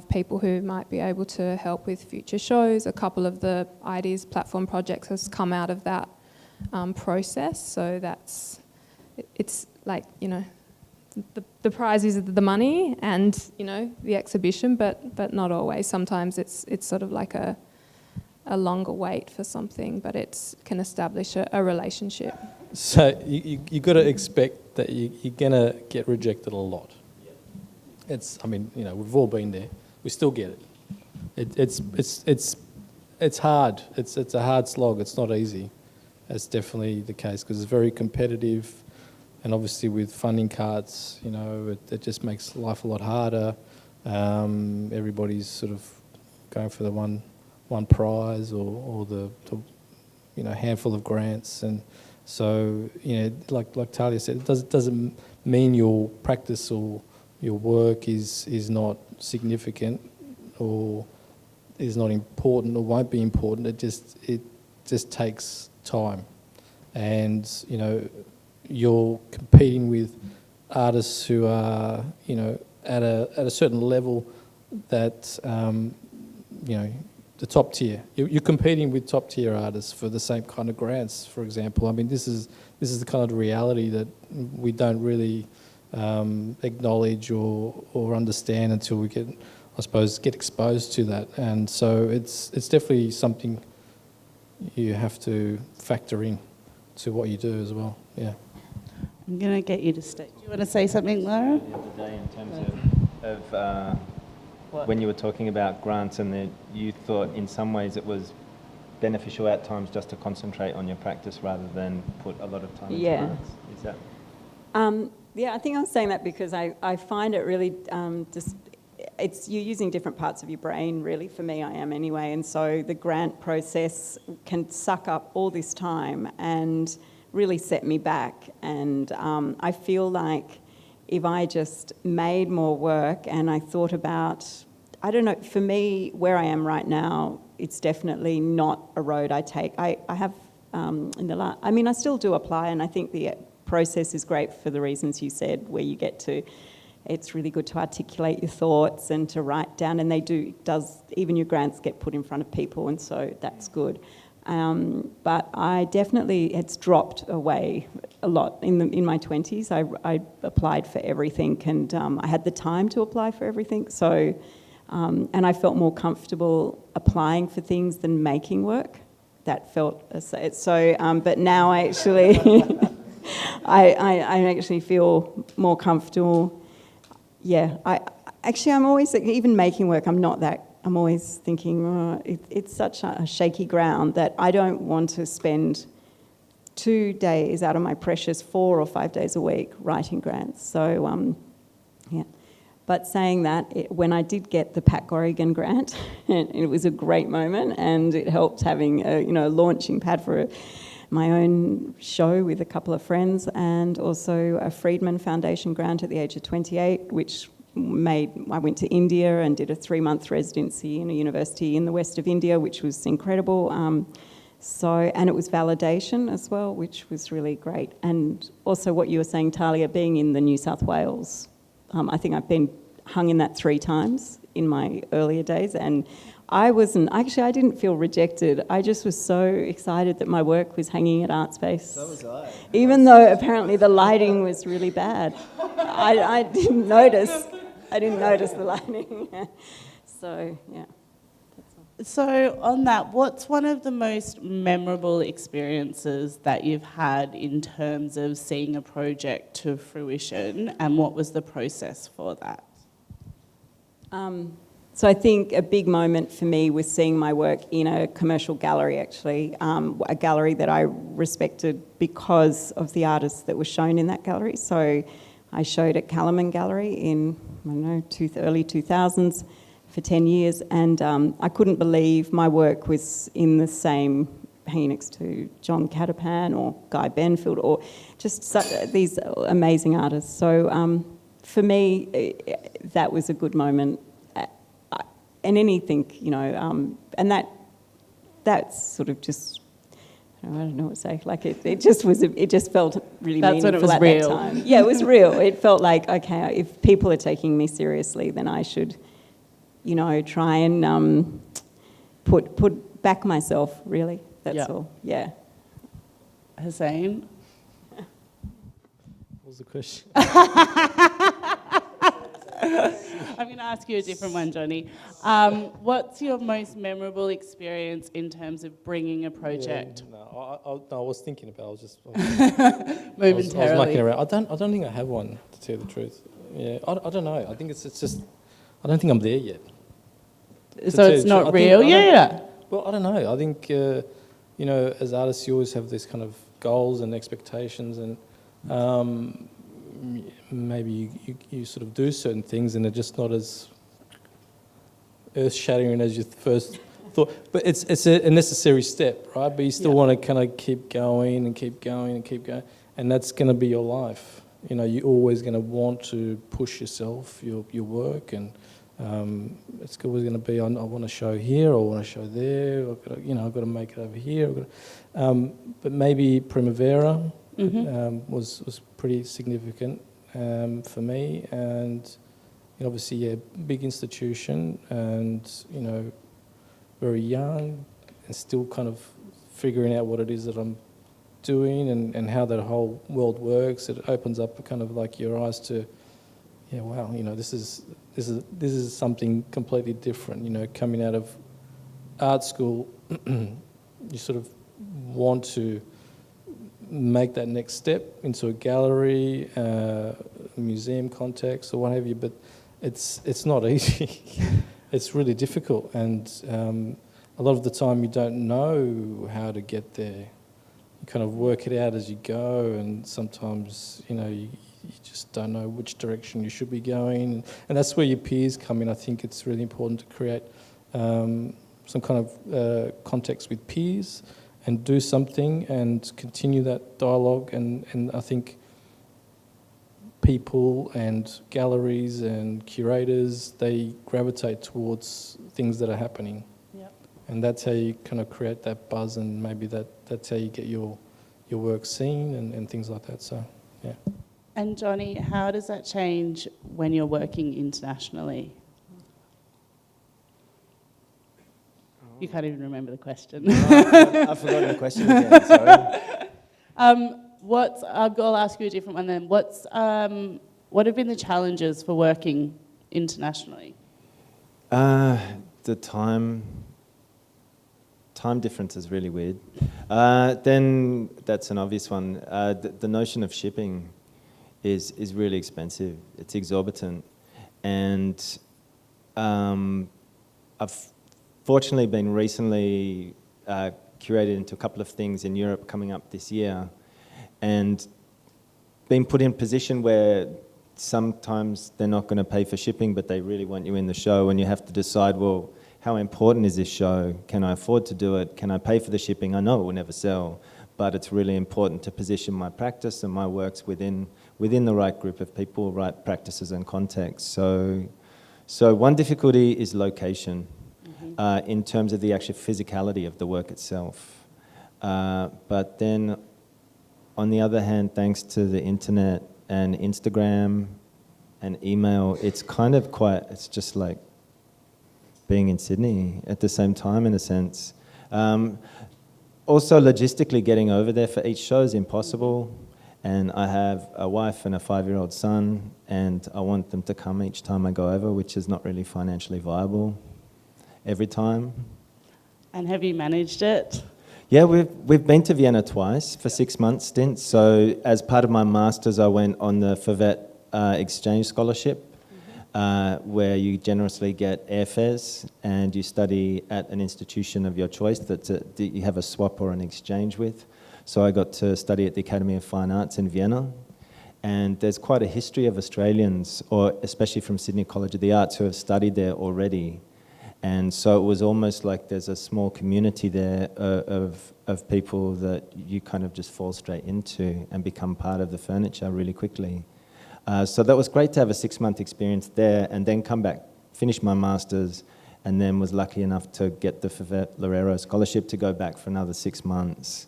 S5: people who might be able to help with future shows. A couple of the Ideas platform projects has come out of that process. So it's like, the prize is the money and, you know, the exhibition, but not always. Sometimes it's sort of like a longer wait for something, but it can establish a relationship.
S4: So you got to expect that you're going to get rejected a lot. I mean, you know, we've all been there. We still get it. It's hard. It's a hard slog. It's not easy. That's definitely the case because it's very competitive, and obviously with funding cuts, you know, it just makes life a lot harder. Everybody's sort of going for the one prize or the you know, handful of grants, and so, you know, like Talia said, it doesn't mean your practice or your work is not significant or is not important or won't be important. It just takes time, and, you know, you're competing with artists who are, you know, at a certain level that, you know, the top tier. You're competing with top tier artists for the same kind of grants, for example. I mean, this is the kind of reality that we don't really acknowledge or understand until we get exposed to that. And so it's definitely something you have to factor in to what you do as well. Yeah.
S2: I'm going to get you to stay. Do you want to say something, Laura?
S3: The other day, in terms of when you were talking about grants, and that you thought in some ways it was beneficial at times just to concentrate on your practice rather than put a lot of time into grants. Is that?
S6: Yeah, I think I was saying that because I find it really you're using different parts of your brain, really. For me, I am anyway, and so the grant process can suck up all this time and really set me back. And I feel like if I just made more work and I thought about, I don't know, for me, where I am right now, it's definitely not a road I take. I have I still do apply, and I think the process is great for the reasons you said, where you get to, it's really good to articulate your thoughts and to write down, and even your grants get put in front of people, and so that's good. But it's dropped away a lot in my 20s. I applied for everything, and I had the time to apply for everything. So, and I felt more comfortable applying for things than making work. That felt so. But now I actually, I actually feel more comfortable. Yeah, I'm always, even making work, I'm always thinking, it's such a shaky ground that I don't want to spend 2 days out of my precious 4 or 5 days a week writing grants. So, yeah. But saying that, when I did get the Pat Corrigan grant, it was a great moment, and it helped having a launching pad for my own show with a couple of friends, and also a Friedman Foundation grant at the age of 28, which I went to India and did a 3-month residency in a university in the west of India, which was incredible. And it was validation as well, which was really great. And also what you were saying, Talia, being in the New South Wales, I think I've been hung in that 3 times in my earlier days, and I didn't feel rejected. I just was so excited that my work was hanging at Artspace. So was I. Even though apparently the lighting was really bad. I didn't notice. I didn't notice the lighting. So, yeah.
S2: So on that, what's one of the most memorable experiences that you've had in terms of seeing a project to fruition, and what was the process for that?
S6: So I think a big moment for me was seeing my work in a commercial gallery, actually, a gallery that I respected because of the artists that were shown in that gallery. So I showed at Calaman Gallery in, early 2000s for 10 years, and I couldn't believe my work was in the same, hanging next to John Catapan or Guy Benfield, or just these amazing artists. So for me, that was a good moment. And anything, and that's sort of just, I don't know what to say. Like it just felt really
S2: that's
S6: meaningful
S2: when it was
S6: at
S2: real.
S6: that time. Yeah, it was real. It felt like, okay, if people are taking me seriously, then I should, try and put back myself. Really, that's all. Yeah.
S2: Hussein.
S4: What was the question?
S2: I'm going to ask you a different one, Johnny. What's your most memorable experience in terms of bringing a project?
S4: Yeah, no, I was thinking about. I was just
S2: Momentarily.
S4: I was mucking around. I don't think I have one, to tell you the truth. Yeah, I don't know. I think it's just. I don't think I'm there yet.
S2: So it's not real? Yeah.
S4: Well, I don't know. I think as artists, you always have these kind of goals and expectations, and maybe you sort of do certain things, and they're just not as earth-shattering as you first thought. But it's a necessary step, right? But you still want to kind of keep going and keep going and keep going, and that's going to be your life. You're always going to want to push yourself, your work, and it's always going to be, I want to show here, or I want to show there, I've got to make it over here. But maybe Primavera was pretty significant for me, and obviously, big institution, and very young, and still kind of figuring out what it is that I'm doing, and how that whole world works. It opens up kind of like your eyes to, wow, this is something completely different. Coming out of art school, you sort of want to make that next step into a gallery, museum context, or what have you. But it's not easy. It's really difficult, and a lot of the time you don't know how to get there. You kind of work it out as you go, and sometimes you just don't know which direction you should be going, and that's where your peers come in. I think it's really important to create some kind of context with peers and do something and continue that dialogue, and I think people and galleries and curators, they gravitate towards things that are happening.
S2: Yep.
S4: And that's how you kind of create that buzz, and maybe that's how you get your work seen and things like that. So, yeah.
S2: And Johnny, how does that change when you're working internationally? You can't even remember the question.
S3: I've forgotten the question again, sorry.
S2: I'll ask you a different one then. What have been the challenges for working internationally?
S3: The time difference is really weird. Then that's an obvious one. The notion of shipping is really expensive. It's exorbitant, and I've fortunately been recently curated into a couple of things in Europe coming up this year, and been put in a position where sometimes they're not going to pay for shipping, but they really want you in the show, and you have to decide, well, how important is this show? Can I afford to do it? Can I pay for the shipping? I know it will never sell, but it's really important to position my practice and my works within the right group of people, right practices and context. So one difficulty is location. In terms of the actual physicality of the work itself. But then, on the other hand, thanks to the internet and Instagram and email, it's kind of it's just like being in Sydney at the same time, in a sense. Also, logistically, getting over there for each show is impossible. And I have a wife and a 5-year-old son, and I want them to come each time I go over, which is not really financially viable every time.
S2: And have you managed it?
S3: Yeah, we've been to Vienna twice for 6-month stints. So as part of my master's, I went on the FAVET exchange scholarship, where you generously get airfares and you study at an institution of your choice that you have a swap or an exchange with. So I got to study at the Academy of Fine Arts in Vienna. And there's quite a history of Australians, or especially from Sydney College of the Arts, who have studied there already. And so it was almost like there's a small community there of people that you kind of just fall straight into and become part of the furniture really quickly. So that was great to have a 6-month experience there, and then come back, finish my master's, and then was lucky enough to get the FAVET Loureiro scholarship to go back for another 6 months.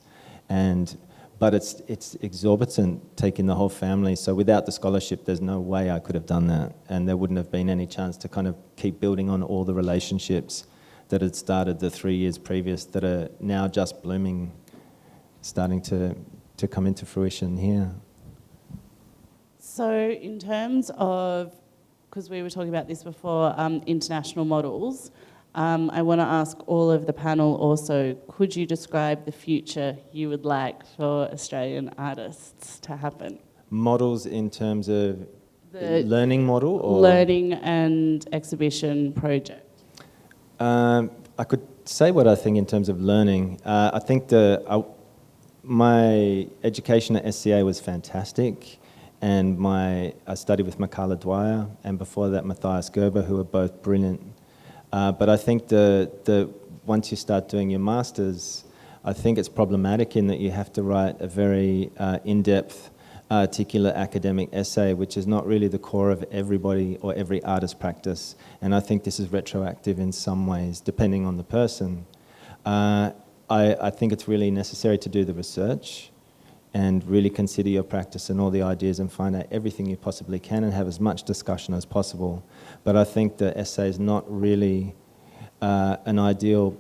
S3: But it's exorbitant taking the whole family. So without the scholarship, there's no way I could have done that. And there wouldn't have been any chance to kind of keep building on all the relationships that had started the 3 years previous that are now just blooming, starting to come into fruition here.
S2: So in terms of because we were talking about this before, international models, I want to ask all of the panel also, could you describe the future you would like for Australian artists to happen?
S3: Models in terms of
S2: The
S3: learning model or
S2: learning and exhibition project.
S3: I could say what I think in terms of learning. I think my education at SCA was fantastic, and I studied with Michaela Dwyer, and before that Matthias Gerber, who were both brilliant. But I think once you start doing your masters, I think it's problematic in that you have to write a very in-depth, articulate academic essay, which is not really the core of everybody or every artist practice. And I think this is retroactive in some ways, depending on the person. I think it's really necessary to do the research and really consider your practice and all the ideas and find out everything you possibly can and have as much discussion as possible. But I think the essay is not really an ideal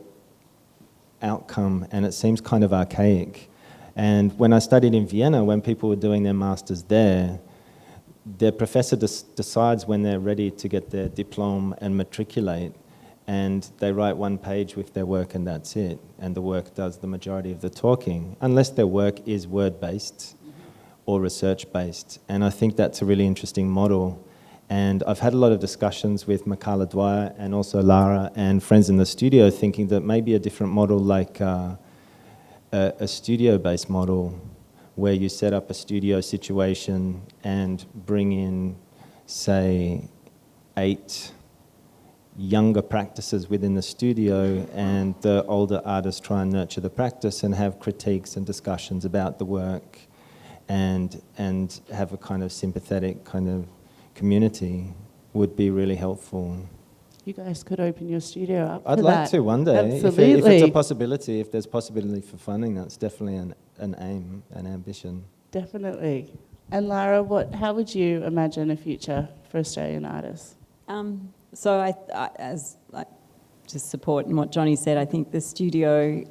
S3: outcome, and it seems kind of archaic. And when I studied in Vienna, when people were doing their masters there, their professor decides when they're ready to get their diploma and matriculate, and they write one page with their work and that's it. And the work does the majority of the talking, unless their work is word-based or research-based. And I think that's a really interesting model. And I've had a lot of discussions with Michaela Dwyer and also Lara and friends in the studio thinking that maybe a different model like a studio-based model where you set up a studio situation and bring in, say, 8 younger practices within the studio, and the older artists try and nurture the practice and have critiques and discussions about the work and have a kind of sympathetic kind of community would be really helpful.
S2: You guys could open your studio up
S3: I'd
S2: for
S3: like
S2: that.
S3: to one day.
S2: Absolutely.
S3: If it's a possibility, if there's possibility for funding, that's definitely an aim, an ambition.
S2: Definitely. And Lara, how would you imagine a future for Australian artists?
S6: So just supporting what Johnny said, I think the studio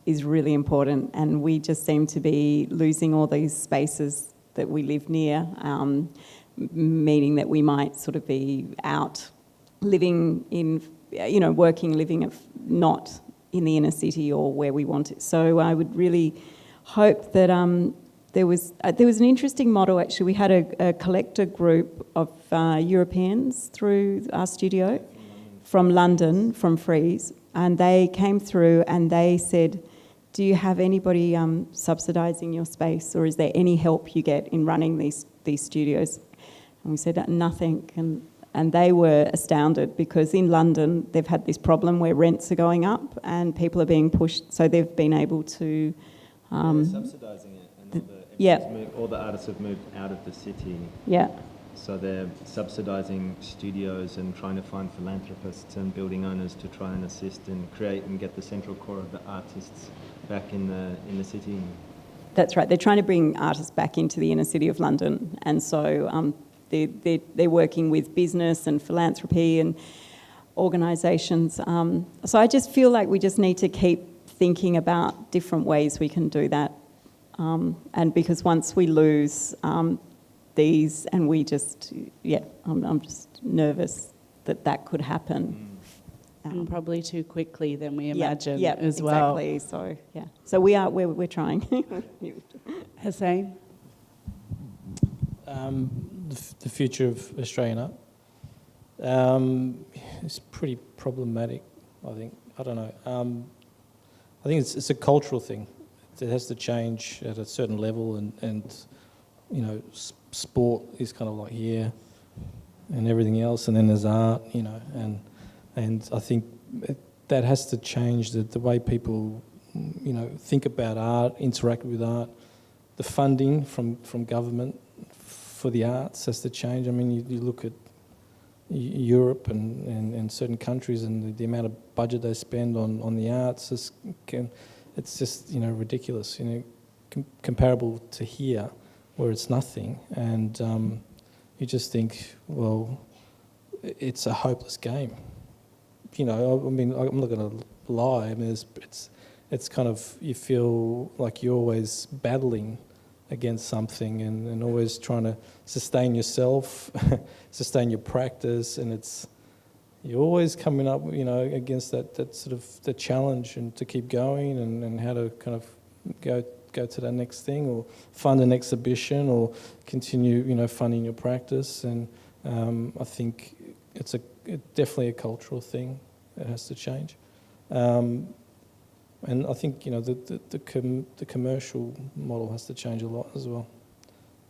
S6: is really important, and we just seem to be losing all these spaces that we live near, meaning that we might sort of be out living in, living not in the inner city or where we want it. So I would really hope that there was an interesting model actually. We had a collector group of Europeans through our studio from London, from Frieze, and they came through and they said, do you have anybody subsidising your space, or is there any help you get in running these studios? And we said, nothing. And they were astounded, because in London they've had this problem where rents are going up and people are being pushed, so they've been able to...
S3: They're subsidising it, and all the artists have moved out of the city.
S6: Yeah.
S3: So they're subsidising studios and trying to find philanthropists and building owners to try and assist and create and get the central core of the artists back in the city.
S6: That's right. They're trying to bring artists back into the inner city of London, and so they're working with business and philanthropy and organisations. So I just feel like we just need to keep thinking about different ways we can do that. And because once we lose these, and we just, I'm just nervous that could happen.
S2: And probably too quickly than we imagine as well.
S6: Exactly. So, yeah. So we're trying.
S2: Hussein?
S4: The future of Australian art is pretty problematic, I think. I don't know. I think it's a cultural thing. It has to change at a certain level, and sport is kind of like here, and everything else, and then there's art, and I think that has to change the way people, think about art, interact with art. The funding from government for the arts has to change. I mean, you look at Europe and certain countries, and the amount of budget they spend on the arts it's just ridiculous. Comparable to here, where it's nothing, and you just think, well, it's a hopeless game. I mean, I'm not going to lie. I mean, it's kind of, you feel like you're always battling against something, and always trying to sustain yourself, sustain your practice, and you're always coming up, against that sort of the challenge, and to keep going, and how to kind of go to that next thing, or fund an exhibition, or continue, funding your practice. And I think it's definitely a cultural thing that has to change. And I think the commercial model has to change a lot as well.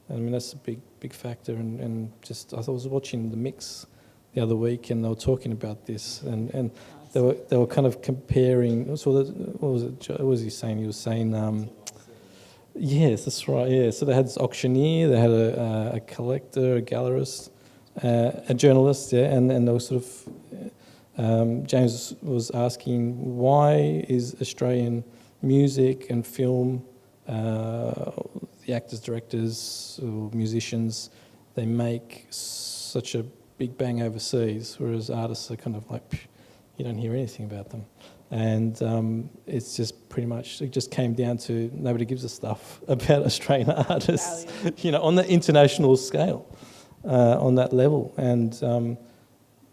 S4: I mean, that's a big factor. And just I was watching The Mix the other week, and they were talking about this, and they were kind of comparing. So what was he saying? He was saying, yes, that's right. Yeah. So they had this auctioneer, they had a collector, a gallerist, a journalist, yeah, and they were sort of. James was asking, why is Australian music and film, the actors, directors, or musicians, they make such a big bang overseas, whereas artists are kind of like, you don't hear anything about them. And it's just pretty much, it just came down to nobody gives a stuff about Australian artists, on the international scale, on that level. And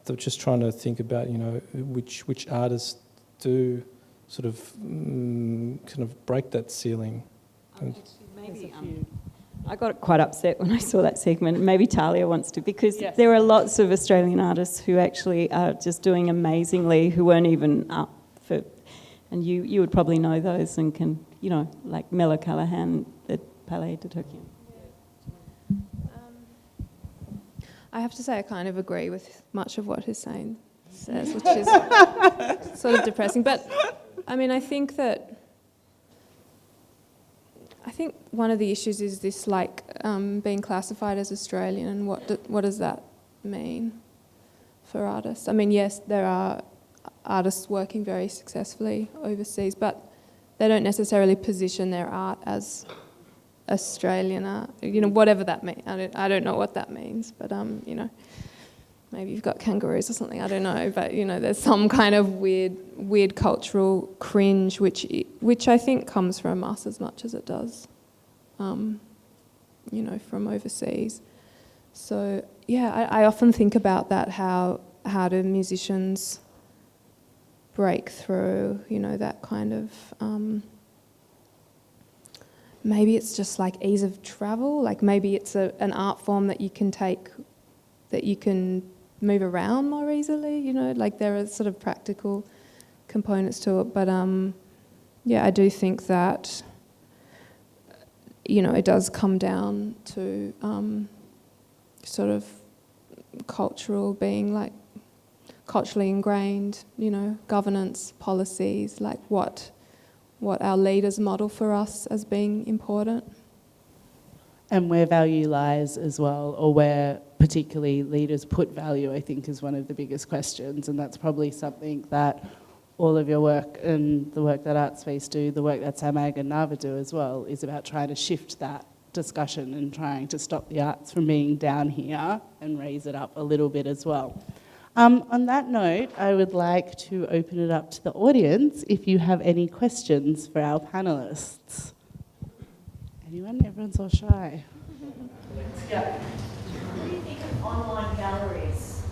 S4: they're just trying to think about, which artists do sort of kind of break that ceiling.
S6: Maybe I got quite upset when I saw that segment. Maybe Talia wants to, because there are lots of Australian artists who actually are just doing amazingly, who weren't even up for, and you would probably know those and can, like Mela Callahan at Palais de Tokyo.
S5: I have to say I kind of agree with much of what Hussein says, which is sort of depressing. But, I mean, I think one of the issues is this, being classified as Australian, and what does that mean for artists? I mean, yes, there are artists working very successfully overseas, but they don't necessarily position their art as Australian art, whatever that means. I don't know what that means, but maybe you've got kangaroos or something. I don't know, but there's some kind of weird cultural cringe, which I think comes from us as much as it does, from overseas. So yeah, I often think about that. How do musicians break through? That kind of. Maybe it's just like ease of travel, like maybe it's an art form that you can take, that you can move around more easily, like there are sort of practical components to it. But I do think that, it does come down to sort of being culturally ingrained, governance, policies, like what our leaders model for us as being important.
S2: And where value lies as well, or where particularly leaders put value, I think is one of the biggest questions. And that's probably something that all of your work and the work that Artspace do, the work that SAMAG and NAVA do as well, is about trying to shift that discussion and trying to stop the arts from being down here and raise it up a little bit as well. On that note, I would like to open it up to the audience if you have any questions for our panellists. Anyone? Everyone's all shy.
S7: Yeah. What do you think of online galleries?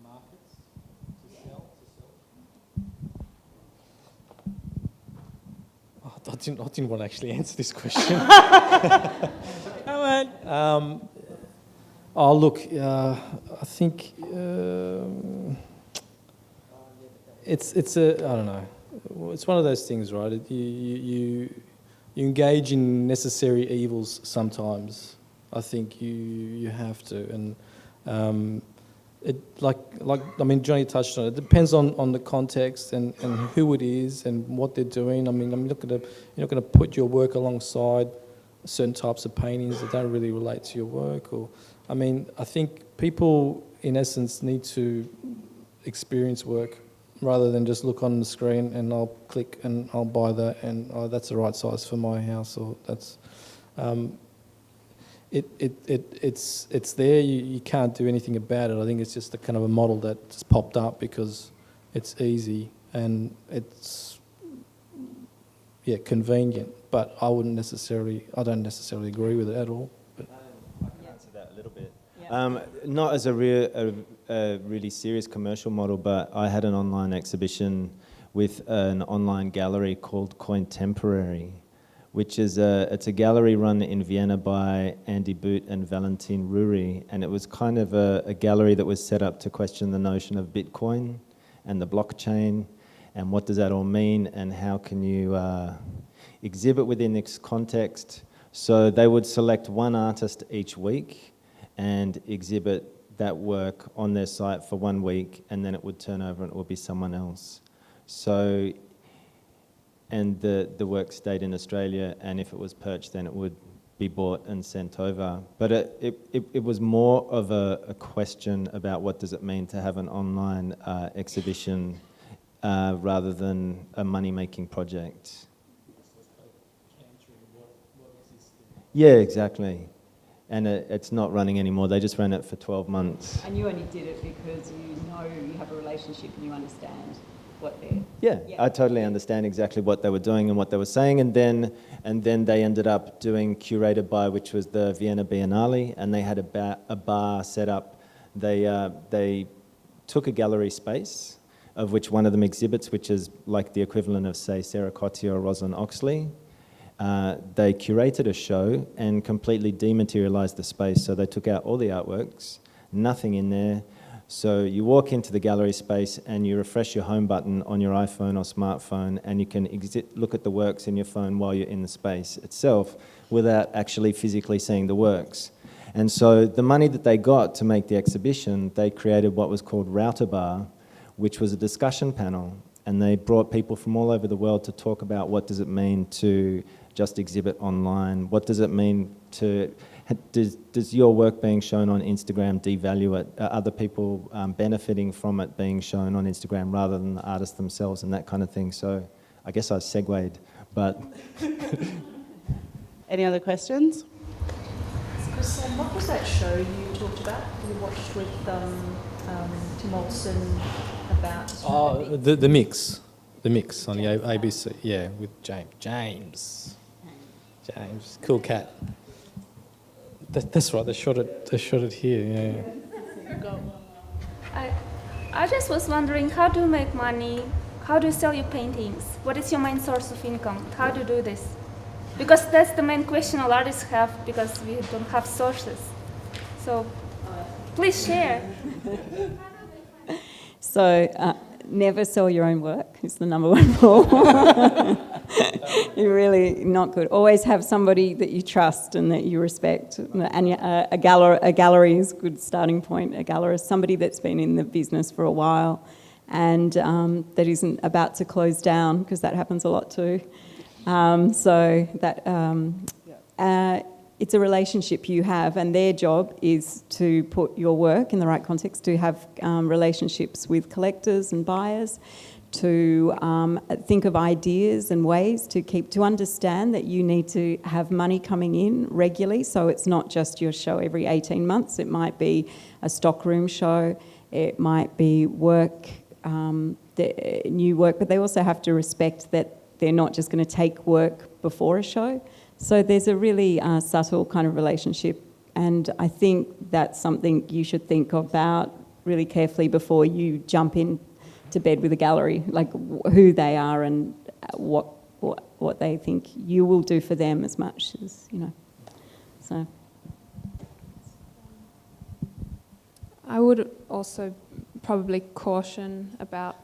S4: Markets to sell. I didn't want to actually answer this question.
S6: Come on.
S4: Look, I think it's I don't know. It's one of those things, right? You engage in necessary evils sometimes. I think you have to, and Johnny touched on it. It depends on the context and who it is and what they're doing. I mean, you're not going to put your work alongside certain types of paintings that don't really relate to your work. I think people, in essence, need to experience work rather than just look on the screen and I'll click and I'll buy that and that's the right size for my house, or that's it's there. You can't do anything about it. I think it's just a kind of a model that's popped up because it's easy and it's convenient, but I don't necessarily agree with it at all. But
S3: I can answer that a little bit. Not as a really serious commercial model, but I had an online exhibition with an online gallery called Contemporary, which is it's a gallery run in Vienna by Andy Boot and Valentin Ruri, and it was kind of a gallery that was set up to question the notion of Bitcoin and the blockchain, and what does that all mean, and how can you exhibit within this context. So they would select one artist each week and exhibit that work on their site for 1 week, and then it would turn over and it would be someone else. So, and the work stayed in Australia, and if it was purchased, then it would be bought and sent over. But it was more of a question about what does it mean to have an online exhibition rather than a money-making project. Yeah, exactly. And it's not running anymore. They just ran it for 12 months.
S6: And you only did it because you know you have a relationship and you understand what they're...
S3: Yeah, I totally understand exactly what they were doing and what they were saying. And then they ended up doing Curated By, which was the Vienna Biennale, and they had a bar set up. They took a gallery space, of which one of them exhibits, which is like the equivalent of, say, Sarah Cotti or Rosalind Oxley. They curated a show and completely dematerialized the space. So they took out all the artworks, nothing in there. So you walk into the gallery space and you refresh your home button on your iPhone or smartphone, and you can look at the works in your phone while you're in the space itself without actually physically seeing the works. And so the money that they got to make the exhibition, they created what was called Router Bar, which was a discussion panel. And they brought people from all over the world to talk about what does it mean to just exhibit online? What does it mean to... Does your work being shown on Instagram devalue it? Are other people benefiting from it being shown on Instagram rather than the artists themselves and that kind of thing? So I guess I segued, but...
S2: Any other questions?
S7: So what was that show you talked about? You watched with Tim Olsen about...
S4: Oh, the mix on the ABC, yeah, with James, cool cat. That's right. They shot it here. Yeah.
S8: I just was wondering, how do you make money? How do you sell your paintings? What is your main source of income? How do you do this? Because that's the main question all artists have, because we don't have sources. So please share.
S6: So never sell your own work is the number one rule. You're really not good. Always have somebody that you trust and that you respect. And a gallery is a good starting point. A gallerist, somebody that's been in the business for a while and that isn't about to close down, because that happens a lot too. So that it's a relationship you have, and their job is to put your work in the right context, to have relationships with collectors and buyers, to think of ideas and ways to understand that you need to have money coming in regularly. So it's not just your show every 18 months. It might be a stockroom show. It might be work, new work, but they also have to respect that they're not just going to take work before a show. So there's a really subtle kind of relationship, and I think that's something you should think about really carefully before you jump in to bed with a gallery, like who they are and what they think you will do for them as much as, you know. So
S5: I would also probably caution about,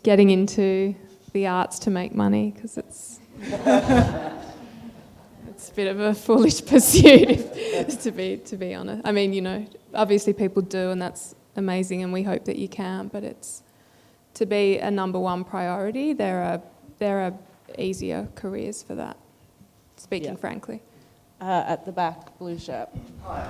S5: getting into the arts to make money, because it's a bit of a foolish pursuit, to be honest. I mean, obviously people do, and that's amazing, and we hope that you can, but it's to be a number one priority. There are easier careers for that, speaking frankly.
S2: At the back, blue shirt.
S9: Hi.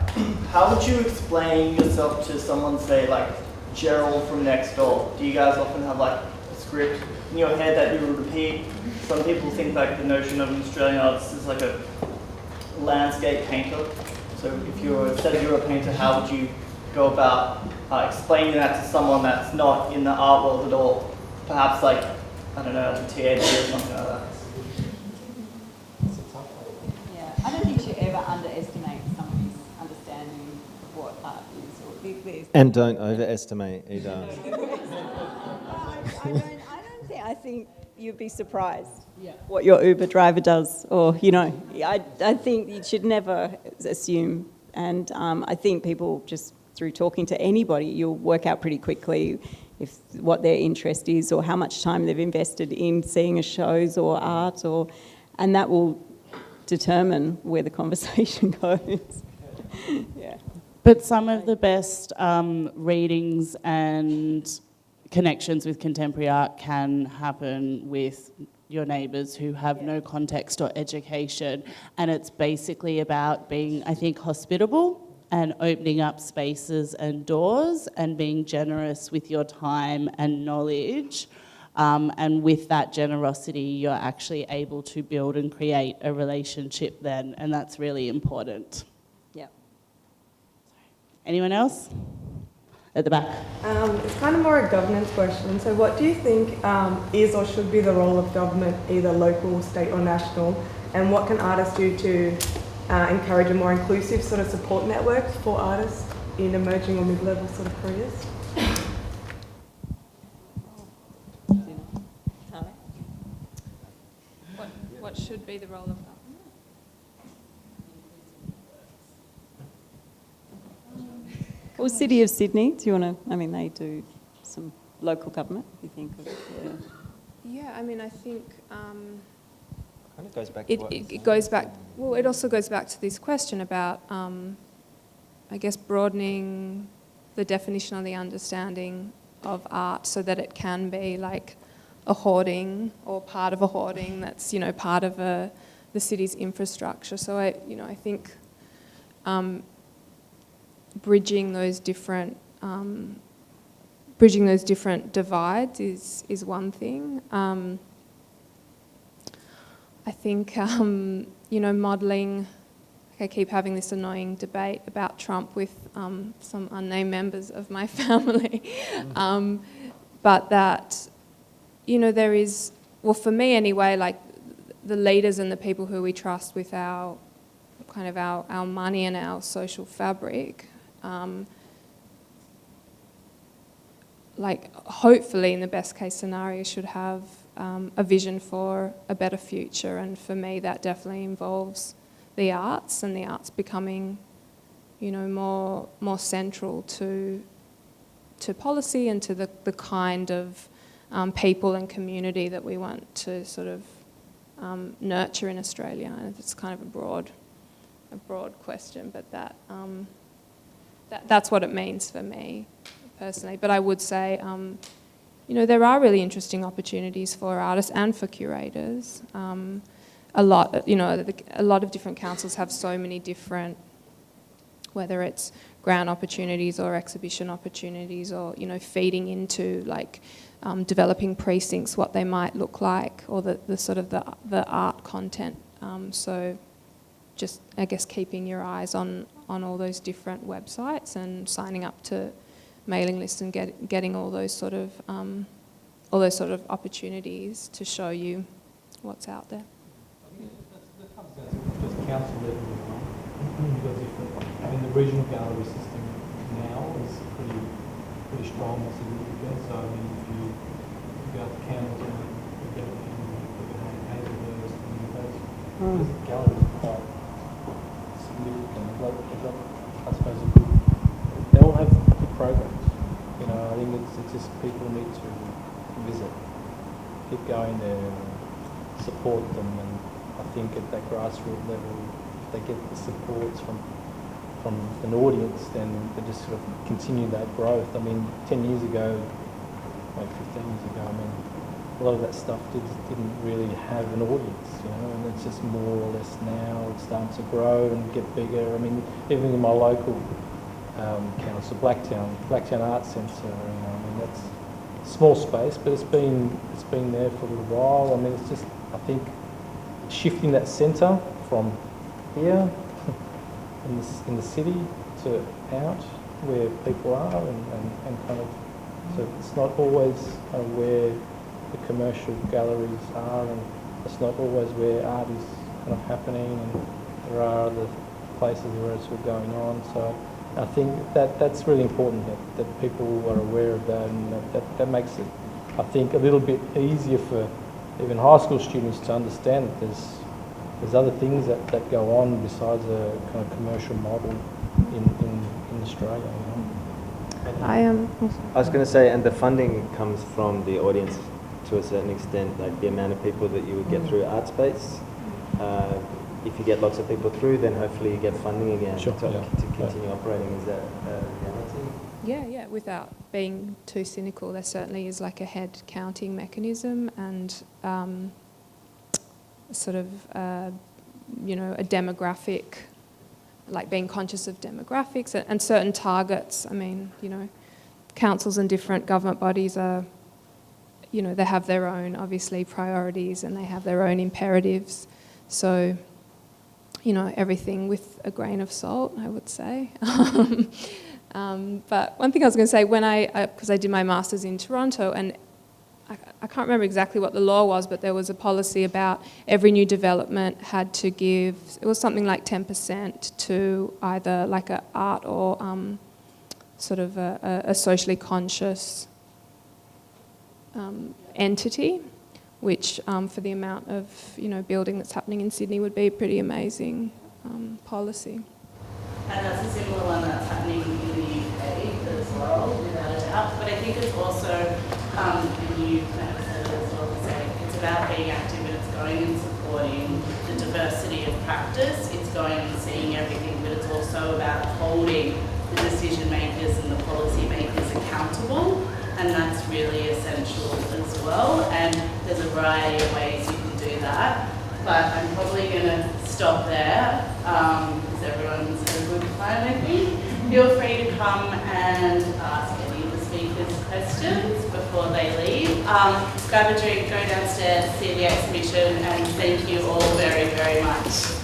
S9: How would you explain yourself to someone, say, like Gerald from next door? Do you guys often have like a script in your head that you repeat? Some people think like the notion of an Australian artist is like a landscape painter. So if you're a painter, how would you go about explaining that to someone that's not in the art world at all? Perhaps like I don't know, as a TAD or something like that?
S6: Yeah, I don't think you ever underestimate somebody's understanding of what art is or this.
S3: And don't overestimate either.
S6: I think you'd be surprised what your Uber driver does, or I think you should never assume. And I think people just through talking to anybody, you'll work out pretty quickly if what their interest is or how much time they've invested in seeing a shows or art, and that will determine where the conversation goes. Yeah.
S2: But some of the best readings and connections with contemporary art can happen with your neighbours who have no context or education, and it's basically about being, I think, hospitable and opening up spaces and doors and being generous with your time and knowledge. And with that generosity, you're actually able to build and create a relationship then, and that's really important.
S6: Yeah.
S2: Anyone else? At the back.
S10: It's kind of more a governance question. So what do you think is or should be the role of government, either local, state or national, and what can artists do to encourage a more inclusive sort of support network for artists in emerging or mid-level sort of careers?
S5: What should be the role of government?
S6: Well, City of Sydney, do you want to, they do some local government, you think of?
S5: Yeah, I think
S3: Kind of goes back
S5: it goes back, well, it also goes back to this question about, I guess, broadening the definition or the understanding of art so that it can be like a hoarding or part of a hoarding that's, part of the city's infrastructure. So I think bridging those different divides is one thing. I think modelling. I keep having this annoying debate about Trump with some unnamed members of my family, but that there is, well, for me anyway, like the leaders and the people who we trust with our money and our social fabric. Hopefully in the best case scenario should have a vision for a better future, and for me that definitely involves the arts, and the arts becoming more central to policy and to the kind of people and community that we want to sort of nurture in Australia. And it's kind of a broad question, but that's what it means for me personally. But I would say, there are really interesting opportunities for artists and for curators. A lot of different councils have so many different, whether it's grant opportunities or exhibition opportunities, or feeding into developing precincts, what they might look like, or the sort of the art content. So just, I guess, keeping your eyes on all those different websites and signing up to mailing lists and getting all those sort of opportunities to show you what's out there.
S4: That comes down to just council level as well. You've got different. The regional gallery system now is pretty strong and significant. So if you go out to Campbellton, you go to Hazelhurst, those galleries are quite significant. I suppose they all have good programs. I think it's just people need to visit, keep going there, support them, and I think at that grassroots level, if they get the supports from an audience, then they just sort of continue that growth. 10 years ago, 15 years ago, a lot of that stuff didn't really have an audience, and it's just more or less now it's starting to grow and get bigger. Even in my local council, Blacktown Arts Centre, that's a small space, but it's been there for a little while. It's just, I think, shifting that centre from here in the city to out where people are, and kind of, so it's not always where the commercial galleries are, and it's not always where art is kind of happening, and there are other places where it's all going on. So I think that's really important, that people are aware of that, and that makes it, I think, a little bit easier for even high school students to understand that there's other things that go on besides a kind of commercial model in Australia. You know?
S3: I was going to say, and the funding comes from the audience to a certain extent, like the amount of people that you would get through Artspace. If you get lots of people through, then hopefully you get funding again to continue operating. Is that reality?
S5: Yeah, without being too cynical, there certainly is like a head counting mechanism and sort of, a demographic, like being conscious of demographics and certain targets. I mean, councils and different government bodies are, they have their own, obviously, priorities and they have their own imperatives. So, everything with a grain of salt, I would say. But one thing I was going to say, because I did my master's in Toronto, and I can't remember exactly what the law was, but there was a policy about every new development had to give, it was something like 10% to either like a art or sort of a socially conscious entity, which for the amount of building that's happening in Sydney would be a pretty amazing policy.
S2: And that's a similar one that's happening in the UK as well, without a doubt. But I think it's also, and you kind of said it as well, it's about being active, and it's going and supporting the diversity of practice. It's going and seeing everything, but it's also about holding the decision makers and the policy makers accountable. And that's really essential as well. And there's a variety of ways you can do that. But I'm probably going to stop there because everyone's had a good time, I think. Feel free to come and ask any of the speakers questions before they leave. Grab a drink, go downstairs, see the exhibition, and thank you all very, very much.